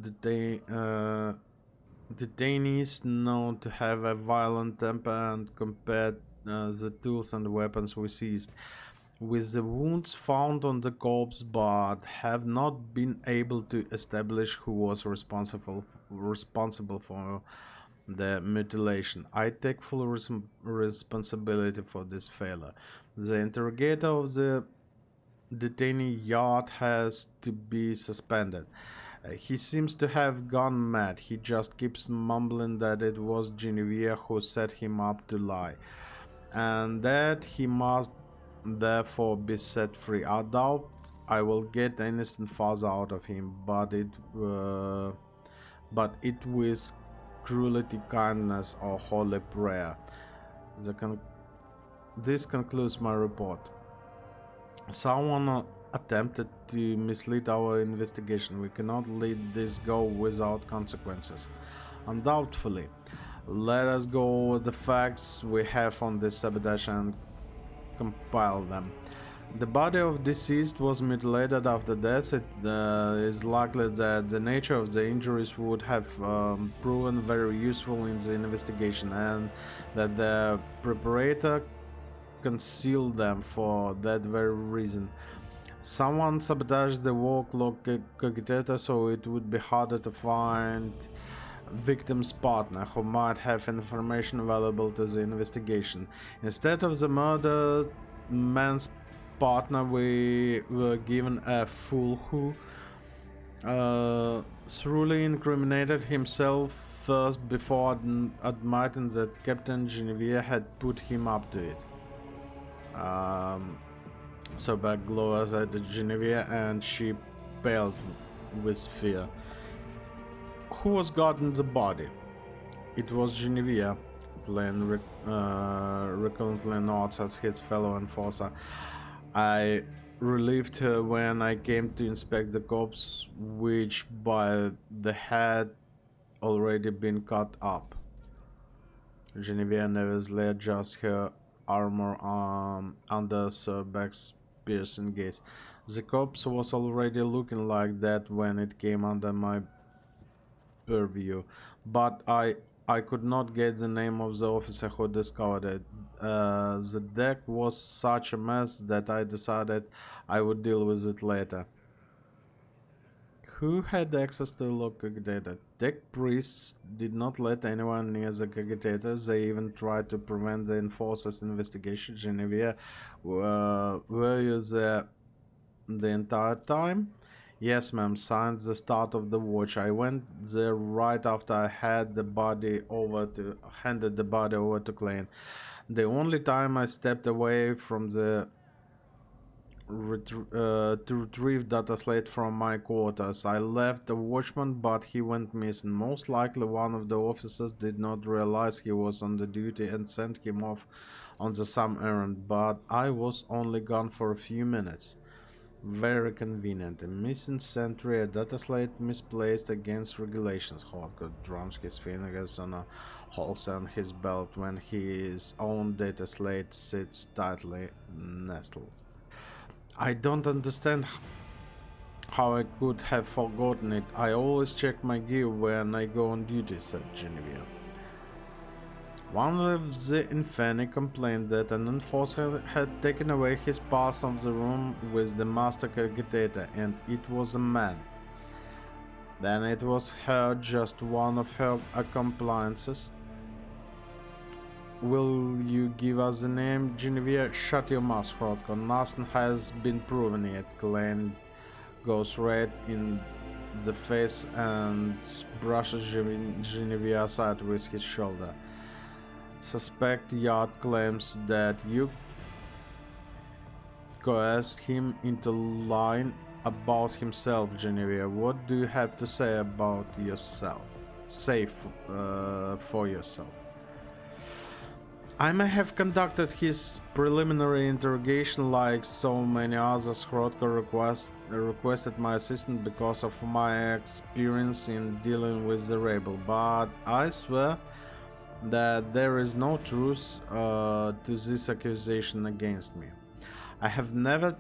A: detainees known to have a violent temper and compared the tools and weapons we seized with the wounds found on the corpse, but have not been able to establish who was responsible for the mutilation. I take full responsibility for this failure. The interrogator of the detainee yard has to be suspended. He seems to have gone mad. He just keeps mumbling that it was Genevieve who set him up to lie, and that he must therefore be set free. I doubt I will get innocent father out of him, but it with cruelty, kindness, or holy prayer. This concludes my report. Someone attempted to mislead our investigation. We cannot let this go without consequences. Undoubtedly, let us go over the facts we have on this sabotage and compile them. The body of deceased was mutilated after death. It is likely that the nature of the injuries would have proven very useful in the investigation, and that the preparator concealed them for that very reason. Someone sabotaged the war clock cogitator so it would be harder to find victim's partner, who might have information valuable to the investigation. Instead of the murdered man's partner, we were given a fool who thoroughly incriminated himself first before admitting that Captain Genevieve had put him up to it. So back glowers at Genevieve, and she paled with fear. Who was guarding the body? It was Genevieve. Glenn recurrently nods as his fellow enforcer. I relieved her when I came to inspect the corpse, which by the head already been cut up. Genevieve nervously adjusts her armor under Sir Beck's piercing gaze. The corpse was already looking like that when it came under my purview, but I I could not get the name of the officer who discovered it. The deck was such a mess that I decided I would deal with it later. Who had access to the log cogitator? Deck priests did not let anyone near the cogitator. They even tried to prevent the enforcers' investigation. Genevieve, were you there the entire time? Yes, ma'am. Since the start of the watch, I went there right after I handed the body over to Klein. The only time I stepped away from the to retrieve data slate from my quarters. I left the watchman, but he went missing. Most likely one of the officers did not realize he was on the duty and sent him off on some errand, but I was only gone for a few minutes. Very convenient. A missing sentry, a data slate misplaced against regulations. Hardcore drums his fingers on a holster on his belt when his own data slate sits tightly nestled. I don't understand how I could have forgotten it. I always check my gear when I go on duty, said Genevieve. One of the Infani complained that an enforcer had taken away his pass of the room with the master cogitator, and it was a man. Then it was her, just one of her accomplices. Will you give us the name, Genevieve? Shut your mouth, Rodko. Nothing has been proven yet. Klein goes red in the face and brushes Genevieve aside with his shoulder. Suspect Yard claims that you coerced him into lying about himself, Genevieve. What do you have to say about yourself? For yourself. I may have conducted his preliminary interrogation like so many others. Rodko requested my assistance because of my experience in dealing with the rebel, but I swear that there is no truth to this accusation against me. I have never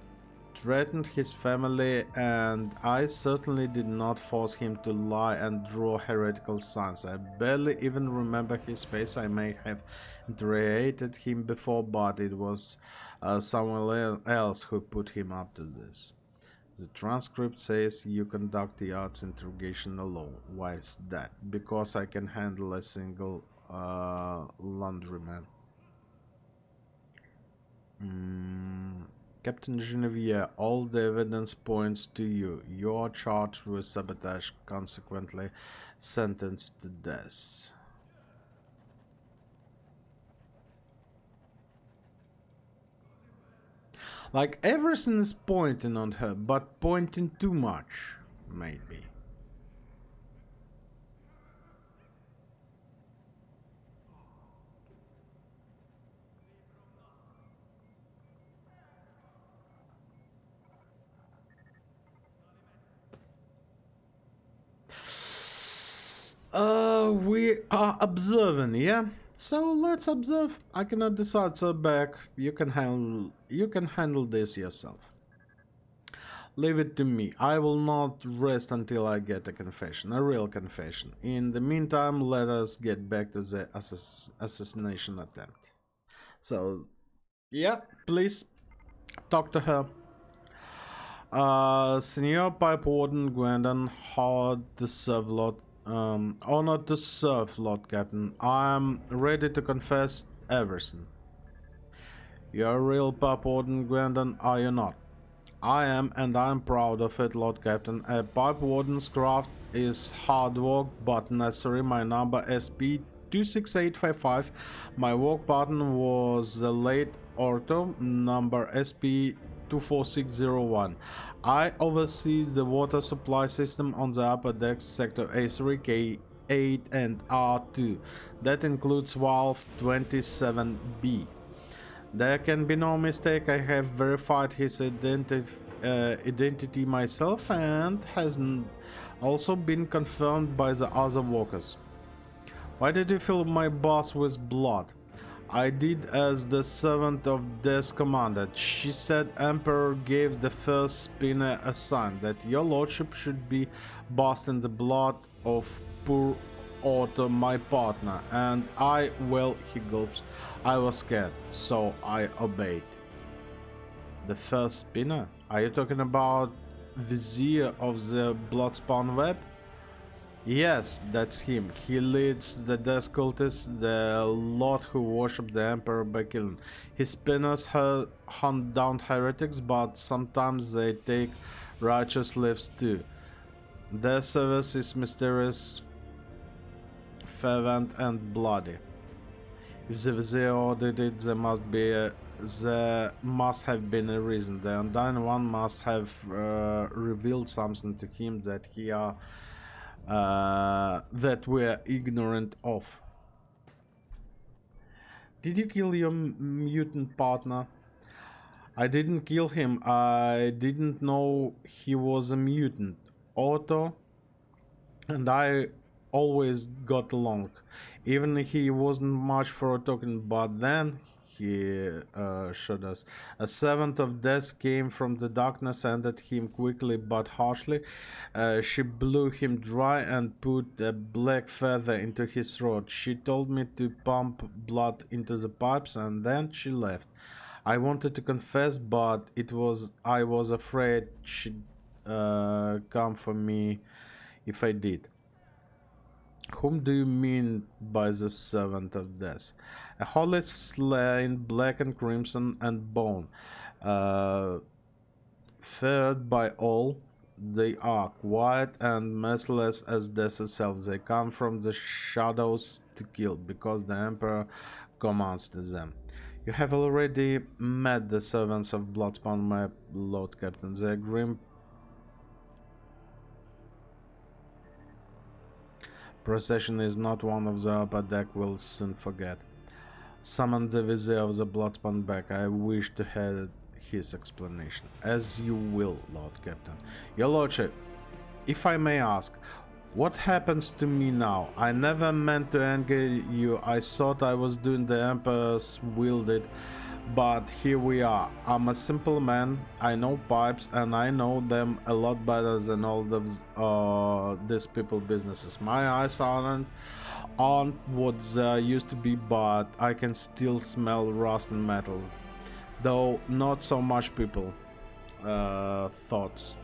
A: threatened his family, and I certainly did not force him to lie and draw heretical signs. I barely even remember his face. I may have interrogated him before, but it was someone else who put him up to this. The transcript says you conduct the arts interrogation alone. Why is that? Because I can handle a single laundryman. Captain Genevieve, all the evidence points to you. You are charged with sabotage, consequently sentenced to death. Like, everything is pointing on her, but pointing too much, maybe. We are observing, yeah? So let's observe. I cannot decide, so back. You can handle this yourself. Leave it to me. I will not rest until I get a confession, a real confession. In the meantime, let us get back to the assassination attempt. So, yeah, please talk to her. Senior Pipe Warden Gwendon Howard to serve Lord. Honored to serve, Lord Captain. I am ready to confess everything. You're a real Pipe Warden, Gwendon, are you not? I am, and I'm proud of it, Lord Captain. A Pipe Warden's craft is hard work, but necessary. My number SP 26855. My work partner was the late Orto, number SP 24601. I oversee the water supply system on the upper decks, sector A3, K8 and R2. That includes valve 27B. There can be no mistake. I have verified his identity myself, and has also been confirmed by the other workers. Why did you fill my boss with blood? I did as the servant of Death commanded. She said Emperor gave the first spinner a sign that your lordship should be bathed in the blood of poor Otto, my partner, and I, well, he gulps, I was scared, so I obeyed. The first spinner? Are you talking about Vizier of the Bloodspawn Web? Yes, that's him. He leads the death cultists, the lot who worship the Emperor by killing. His spinners hunt down heretics, but sometimes they take righteous lives too. Their service is mysterious, fervent, and bloody. If the Vizier ordered it, there must have been a reason. The Undying One must have revealed something to him that that we're ignorant of. Did you kill your mutant partner? I didn't kill him. I didn't know he was a mutant. Otto and I always got along. Even he wasn't much for talking, but then he showed us. A seventh of death came from the darkness, ended him quickly but harshly. She blew him dry and put a black feather into his throat. She told me to pump blood into the pipes, and then she left. I wanted to confess, but I was afraid she'd come for me if I did. Whom do you mean by the servant of death? A holy slain, black and crimson and bone, feared by all. They are quiet and merciless as death itself. They come from the shadows to kill, because the Emperor commands to them. You have already met the servants of Bloodspawn, my Lord Captain. Their grim procession is not one of the upper deck will soon forget. Summon the Vizier of the Bloodspawn back. I wish to hear his explanation. As you will, Lord Captain. Your Lordship, if I may ask, what happens to me now? I never meant to anger you. I thought I was doing the Emperor's will, but here we are. I'm a simple man. I know pipes, and I know them a lot better than all of these people businesses. My eyes aren't what they used to be, but I can still smell rust and metal, though not so much people thoughts.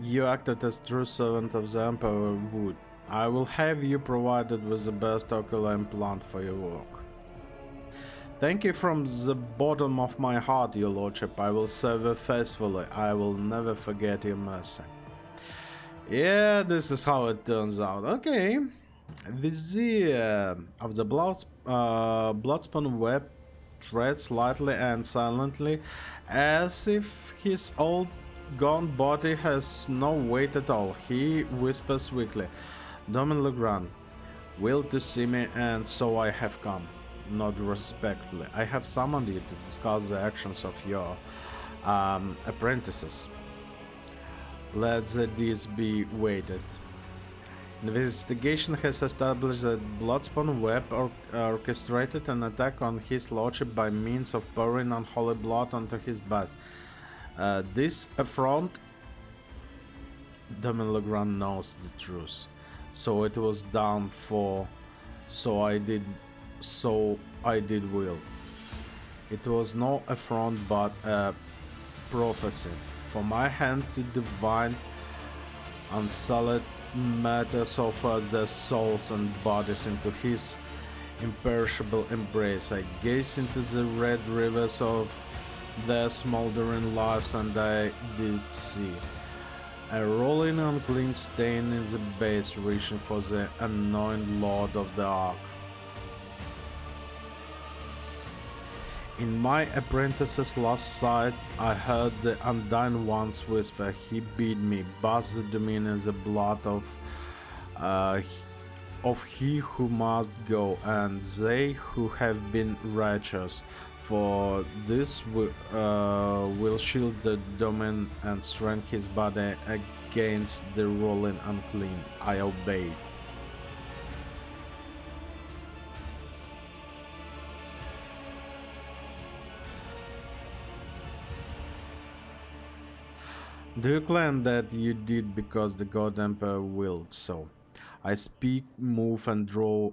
A: You acted as true servant of the Emperor would. I will have you provided with the best ocular implant for your work. Thank you from the bottom of my heart, your lordship. I will serve you faithfully. I will never forget your mercy. Yeah, this is how it turns out. Okay. Vizier of the Bloodspawn Web treads lightly and silently, as if his old gone body has no weight at all. He whispers weakly, Domin Legrand, will to see me, and so I have come. Not respectfully. I have summoned you to discuss the actions of your apprentices. Let the deeds be weighted. Investigation has established that Bloodspawn Web orchestrated an attack on his lordship by means of pouring unholy blood onto his bath. This affront, Domin Legrand knows the truth. So it was done for, so I did will. It was no affront but a prophecy. For my hand to divine unsullied matters offer their souls and bodies into his imperishable embrace. I gaze into the red rivers of their smoldering lives, and I did see a rolling unclean stain in the base, reaching for the anointed Lord of the Ark. In my apprentice's last sight, I heard the Undying One's whisper. He bid me bath the domain in the blood of he who must go, and they who have been righteous. For this will shield the domain and strengthen his body against the rolling unclean. I obeyed. Do you claim that you did because the God Emperor willed so? I speak, move, and draw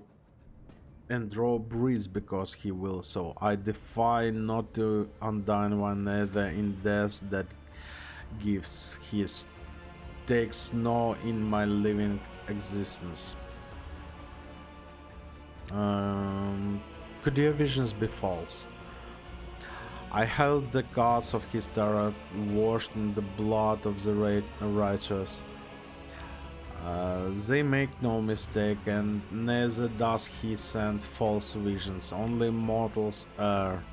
A: breeze because he will so. I defy not to undine one another in death that gives his takes no in my living existence. Could your visions be false? I held the gods of his terror washed in the blood of the righteous. They make no mistake, and neither does he send false visions. Only mortals err.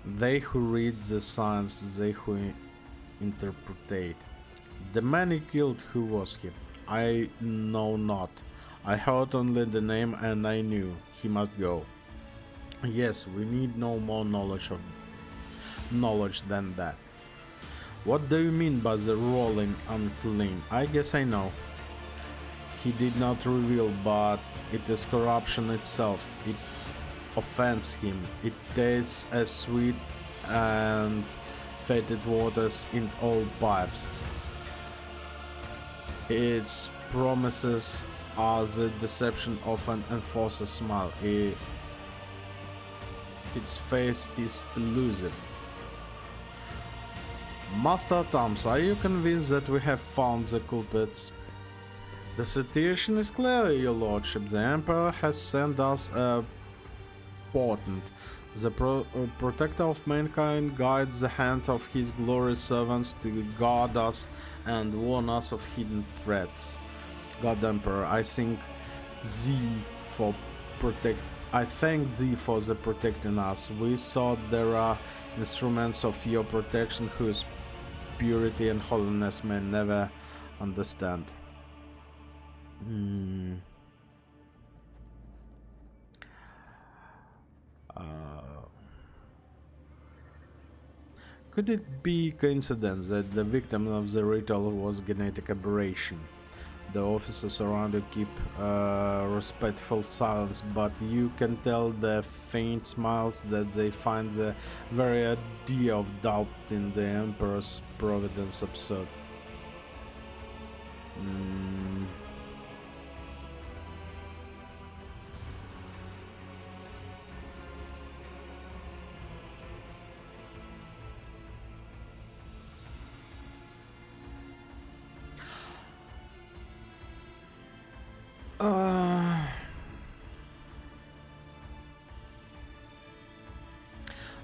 A: They who read the signs, they who interpret. The man he killed, who was he? I know not. I heard only the name, and I knew he must go. Yes, we need no more knowledge than that. What do you mean by the rolling unclean? I guess I know. He did not reveal, but it is corruption itself. It offends him. It tastes as sweet and fetid waters in old pipes. Its promises are the deception of an enforcer's smile. Its face is elusive. Master Thoms, are you convinced that we have found the culprits? The situation is clear, your lordship. The Emperor has sent us a portent. The protector of mankind guides the hands of his glorious servants to guard us and warn us of hidden threats. God Emperor, I thank thee for the protecting us. We thought there are instruments of your protection whose purity and holiness may never understand. Could it be coincidence that the victim of the ritual was genetic aberration? The officers around you keep respectful silence, but you can tell the faint smiles that they find the very idea of doubt in the Emperor's providence absurd.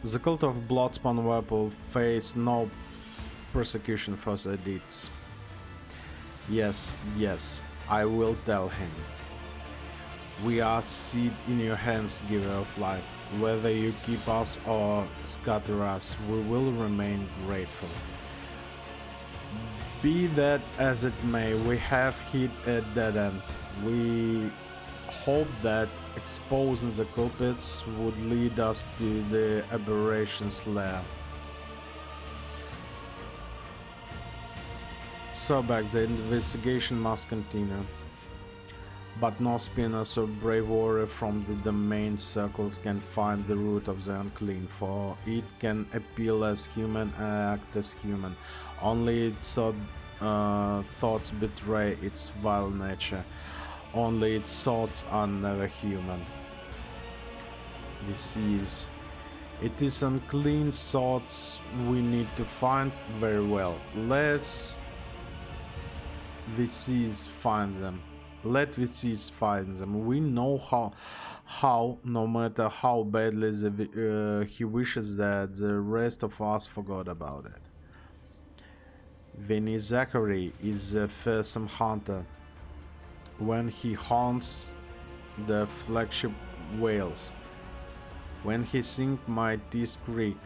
A: The cult of Bloodspawn will face no persecution for their deeds. Yes, I will tell him. We are seed in your hands, giver of life. Whether you keep us or scatter us, we will remain grateful. Be that as it may, we have hit a dead end. We hope that exposing the culprits would lead us to the aberration's lair. So back, the investigation must continue. But no spinners or brave warrior from the domain circles can find the root of the unclean, for it can appeal as human and act as human. Only its thoughts betray its vile nature. Only its thoughts are never human. It is unclean thoughts we need to find. Very well. Let's find them. Let VCs find them. We know how no matter how badly he wishes that the rest of us forgot about it. Vinny Zachary is a fearsome hunter. When he haunts the flagship whales, when he sings my teeth creak,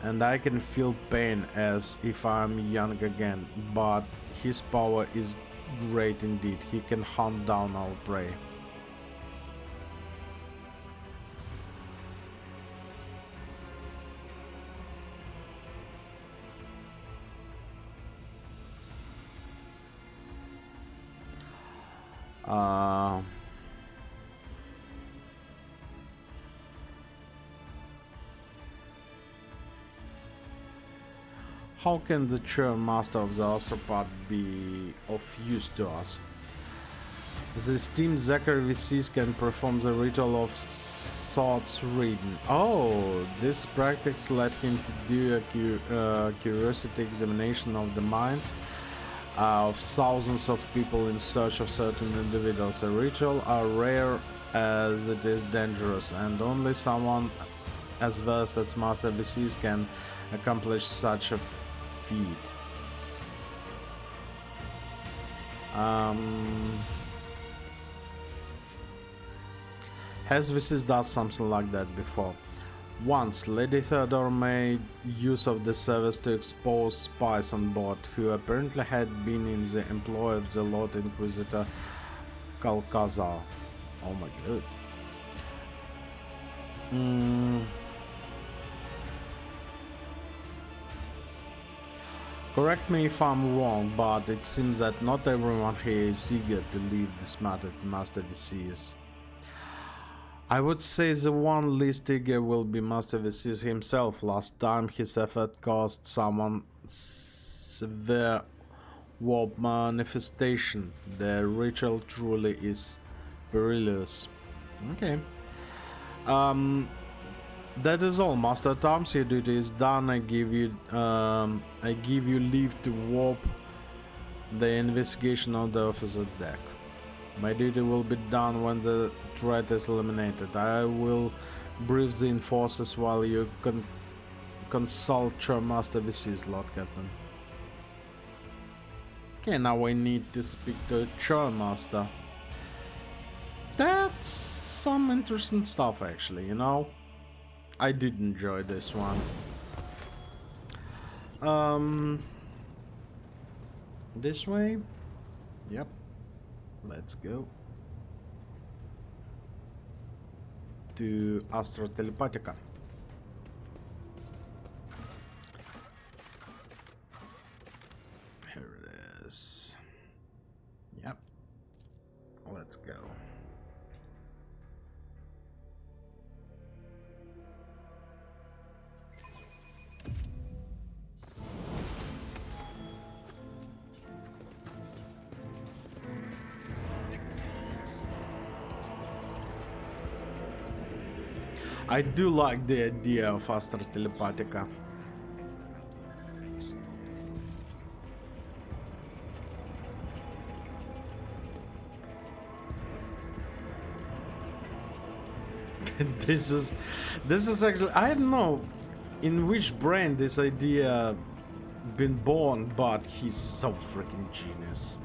A: and I can feel pain as if I'm young again, but his power is great indeed. He can hunt down our prey. How can the Churn Master of the Arthropod be of use to us? The steam Zachary VCs can perform the ritual of thoughts reading. Oh, this practice led him to do a curiosity examination of the minds of thousands of people in search of certain individuals. The ritual are rare as it is dangerous, and only someone as versed as Master VCs can accomplish such a feat. Has VCs done something like that before? Once, Lady Theodore made use of the service to expose spies on board, who apparently had been in the employ of the Lord Inquisitor Calcazar. Oh my god. Correct me if I'm wrong, but it seems that not everyone here is eager to leave this matter to Master VCs. I would say the one least eager will be Master VCs himself. Last time his effort caused someone severe warp manifestation. The ritual truly is perilous. Okay. That is all, Master Thoms. Your duty is done. I give you leave to warp the investigation on the officer deck. My duty will be done when the threat is eliminated. I will brief the enforcers while you consult your Master VCs, Lord Captain. Okay, now I need to speak to Churn Master. That's some interesting stuff, actually, you know? I did enjoy this one. This way? Yep. Let's go. To Astra Telepatica. Here it is. Yep. Let's go. I do like the idea of Astra Telepatica. This is actually, I don't know in which brain this idea been born, but he's so freaking genius.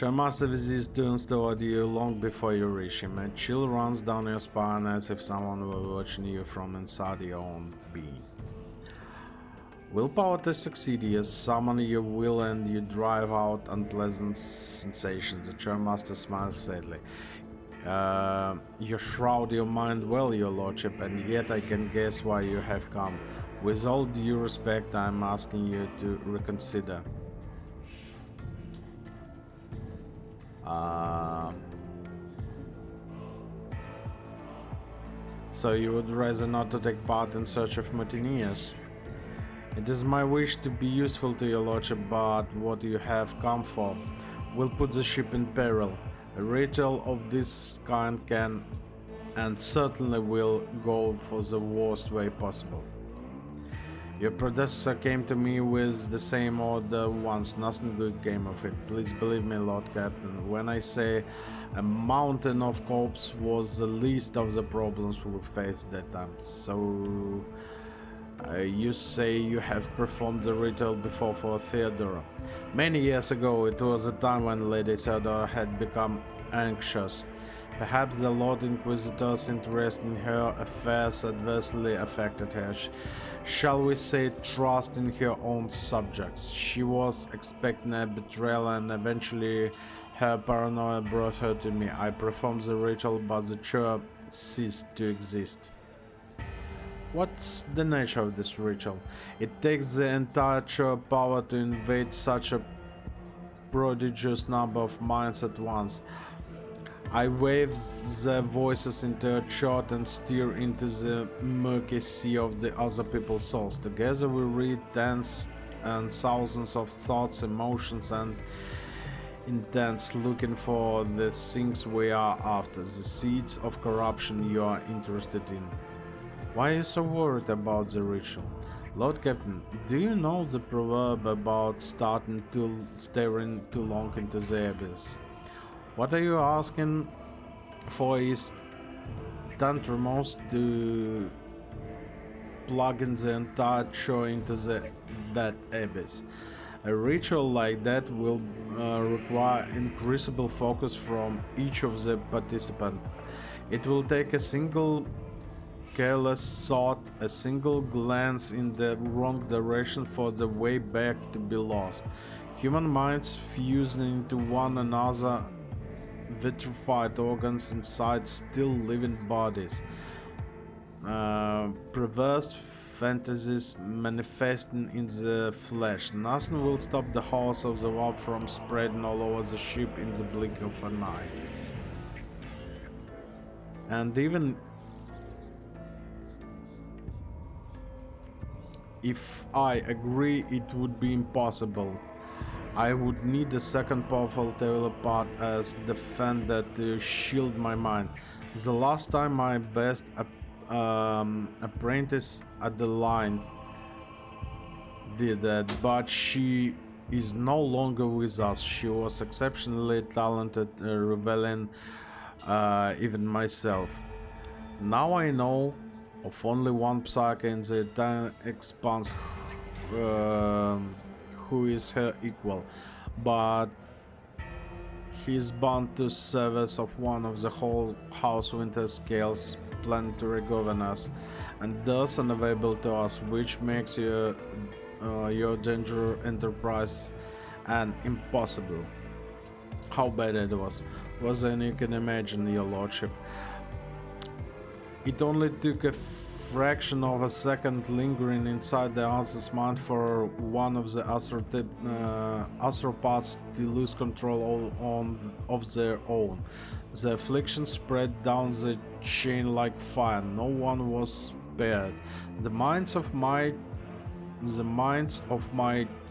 A: Master VCs turns toward you long before you reach him. A chill runs down your spine as if someone were watching you from inside your own being. Willpower to succeed, you summon your will and you drive out unpleasant sensations. The Churn Master smiles sadly. You shroud your mind well, your lordship, and yet I can guess why you have come. With all due respect, I am asking you to reconsider. So you would rather not to take part in search of mutineers? It is my wish to be useful to your lordship, but what you have come for will put the ship in peril. A ritual of this kind can and certainly will go for the worst way possible. Your predecessor came to me with the same order once. Nothing good came of it. Please believe me, Lord Captain, when I say a mountain of corpses was the least of the problems we faced that time. So, you say you have performed the ritual before for Theodora. Many years ago, it was a time when Lady Theodora had become anxious. Perhaps the Lord Inquisitor's interest in her affairs adversely affected her. Shall we say trust in her own subjects. She was expecting a betrayal and eventually her paranoia brought her to me. I performed the ritual, but the church ceased to exist. What's the nature of this ritual? It takes the entire church power to invade such a prodigious number of minds at once. I wave the voices into a chart and steer into the murky sea of the other people's souls. Together we read tens and thousands of thoughts, emotions, and intents, looking for the things we are after, the seeds of corruption you are interested in. Why are you so worried about the ritual? Lord Captain, do you know the proverb about staring too long into the abyss? What are you asking for is tantrumos to plug in the entire show into that abyss. A ritual like that will require increasable focus from each of the participants. It will take a single careless thought, a single glance in the wrong direction for the way back to be lost. Human minds fusing into one another, vitrified organs inside still living bodies. Perverse fantasies manifesting in the flesh. Nothing will stop the horse of the war from spreading all over the ship in the blink of an eye. And even if I agree it would be impossible, I would need a second powerful teleport as defender to shield my mind. The last time my best apprentice at the line did that, but she is no longer with us. She was exceptionally talented, revealing even myself. Now I know of only one Psyche in the entire expanse who is her equal, but he is bound to service of one of the whole House Winter Scales planetary governors, and thus unavailable to us, which makes your danger enterprise an impossible. How bad it was than you can imagine, your lordship. It only took a fraction of a second lingering inside the answer's mind for one of the astropaths to lose control of their own. The affliction spread down the chain like fire. No one was spared. The minds of my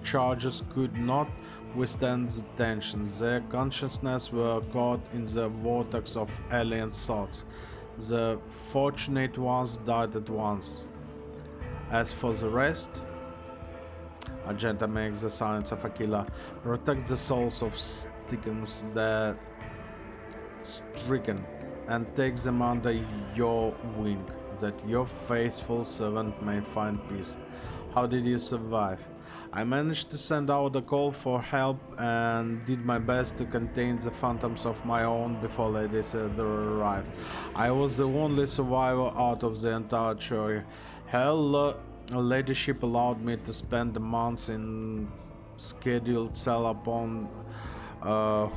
A: charges could not withstand the tension. Their consciousness were caught in the vortex of alien thoughts. The fortunate ones died at once. As for the rest, Argenta makes the signs of Aquila. Protect the souls of Stickens that stricken, and take them under your wing, that your faithful servant may find peace. How did you survive? I managed to send out a call for help and did my best to contain the phantoms of my own before Lady Cedar arrived. I was the only survivor out of the entire show. Her ladyship allowed me to spend the months in scheduled cell upon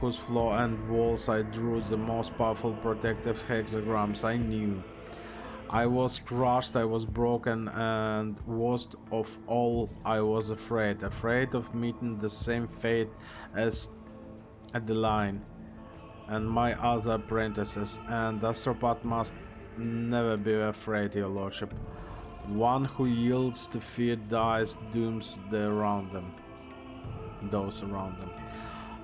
A: whose floor and walls I drew the most powerful protective hexagrams I knew. I was crushed, I was broken, and worst of all, I was afraid of meeting the same fate as Adeline and my other apprentices, and Astropath must never be afraid, your lordship. One who yields to fear dies, dooms those around them.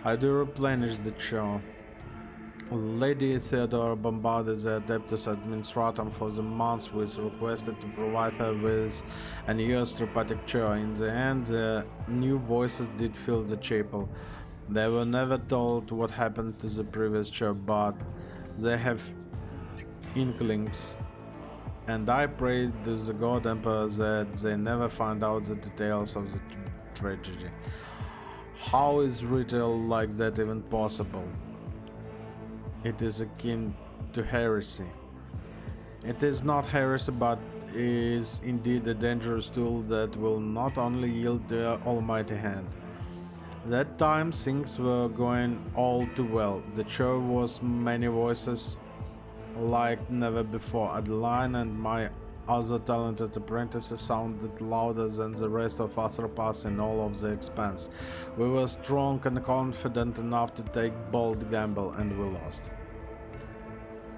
A: I do replenish the show. Lady Theodora bombarded the Adeptus Administratum for the months with requested to provide her with a new astropatic chair. In the end, the new voices did fill the chapel. They were never told what happened to the previous chair, but they have inklings, and I pray to the God Emperor that they never find out the details of the tragedy. How is ritual like that even possible? It is akin to heresy. It is not heresy, but is indeed a dangerous tool that will not only yield the almighty hand. That time things were going all too well. The church was many voices like never before. Adeline and my other talented apprentices sounded louder than the rest of Astropaths in all of the expanse. We were strong and confident enough to take bold gamble, and we lost.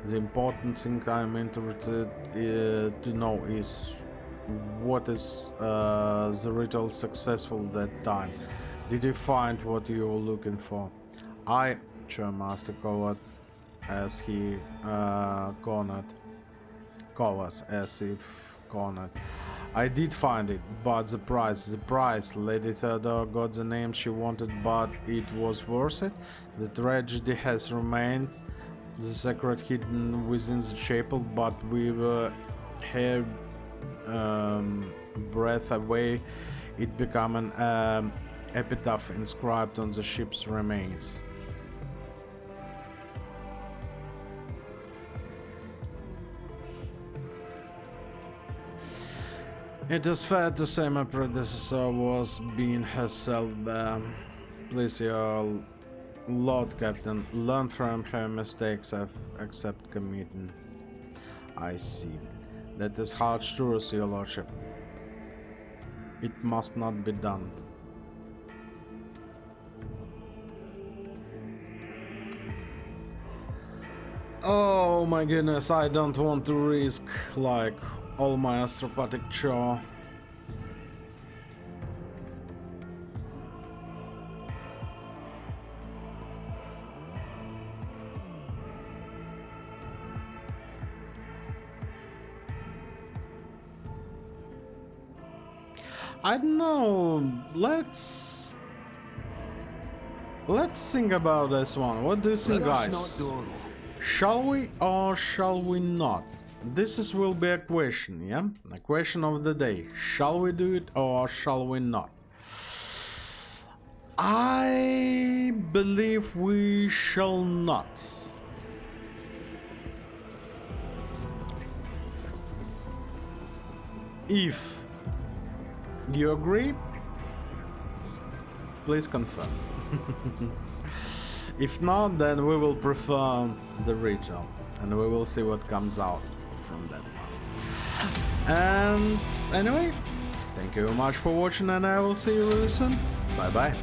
A: The important thing I'm interested to know is what is the ritual successful that time. Did you find what you were looking for? I, Master Coward, as he cornered. Covers as if cornered. I did find it, but the price. Lady Theodore got the name she wanted, but it was worth it. The tragedy has remained, the secret hidden within the chapel, but we were hair breath away. It became an epitaph inscribed on the ship's remains. It is fair to say my predecessor was being herself there. Please, your Lord Captain, learn from her mistakes and accept committing. I see. That is hard truth, your Lordship. It must not be done. Oh my goodness, I don't want to risk, like, all my astropathic jaw. I don't know. Let's think about this one. What do you think, guys? Shall we or shall we not? Will be a question, yeah? A question of the day. Shall we do it or shall we not? I believe we shall not. If you agree, please confirm. If not, then we will perform the ritual and we will see what comes out from that one. And anyway, thank you very much for watching and I will see you really soon. Bye bye.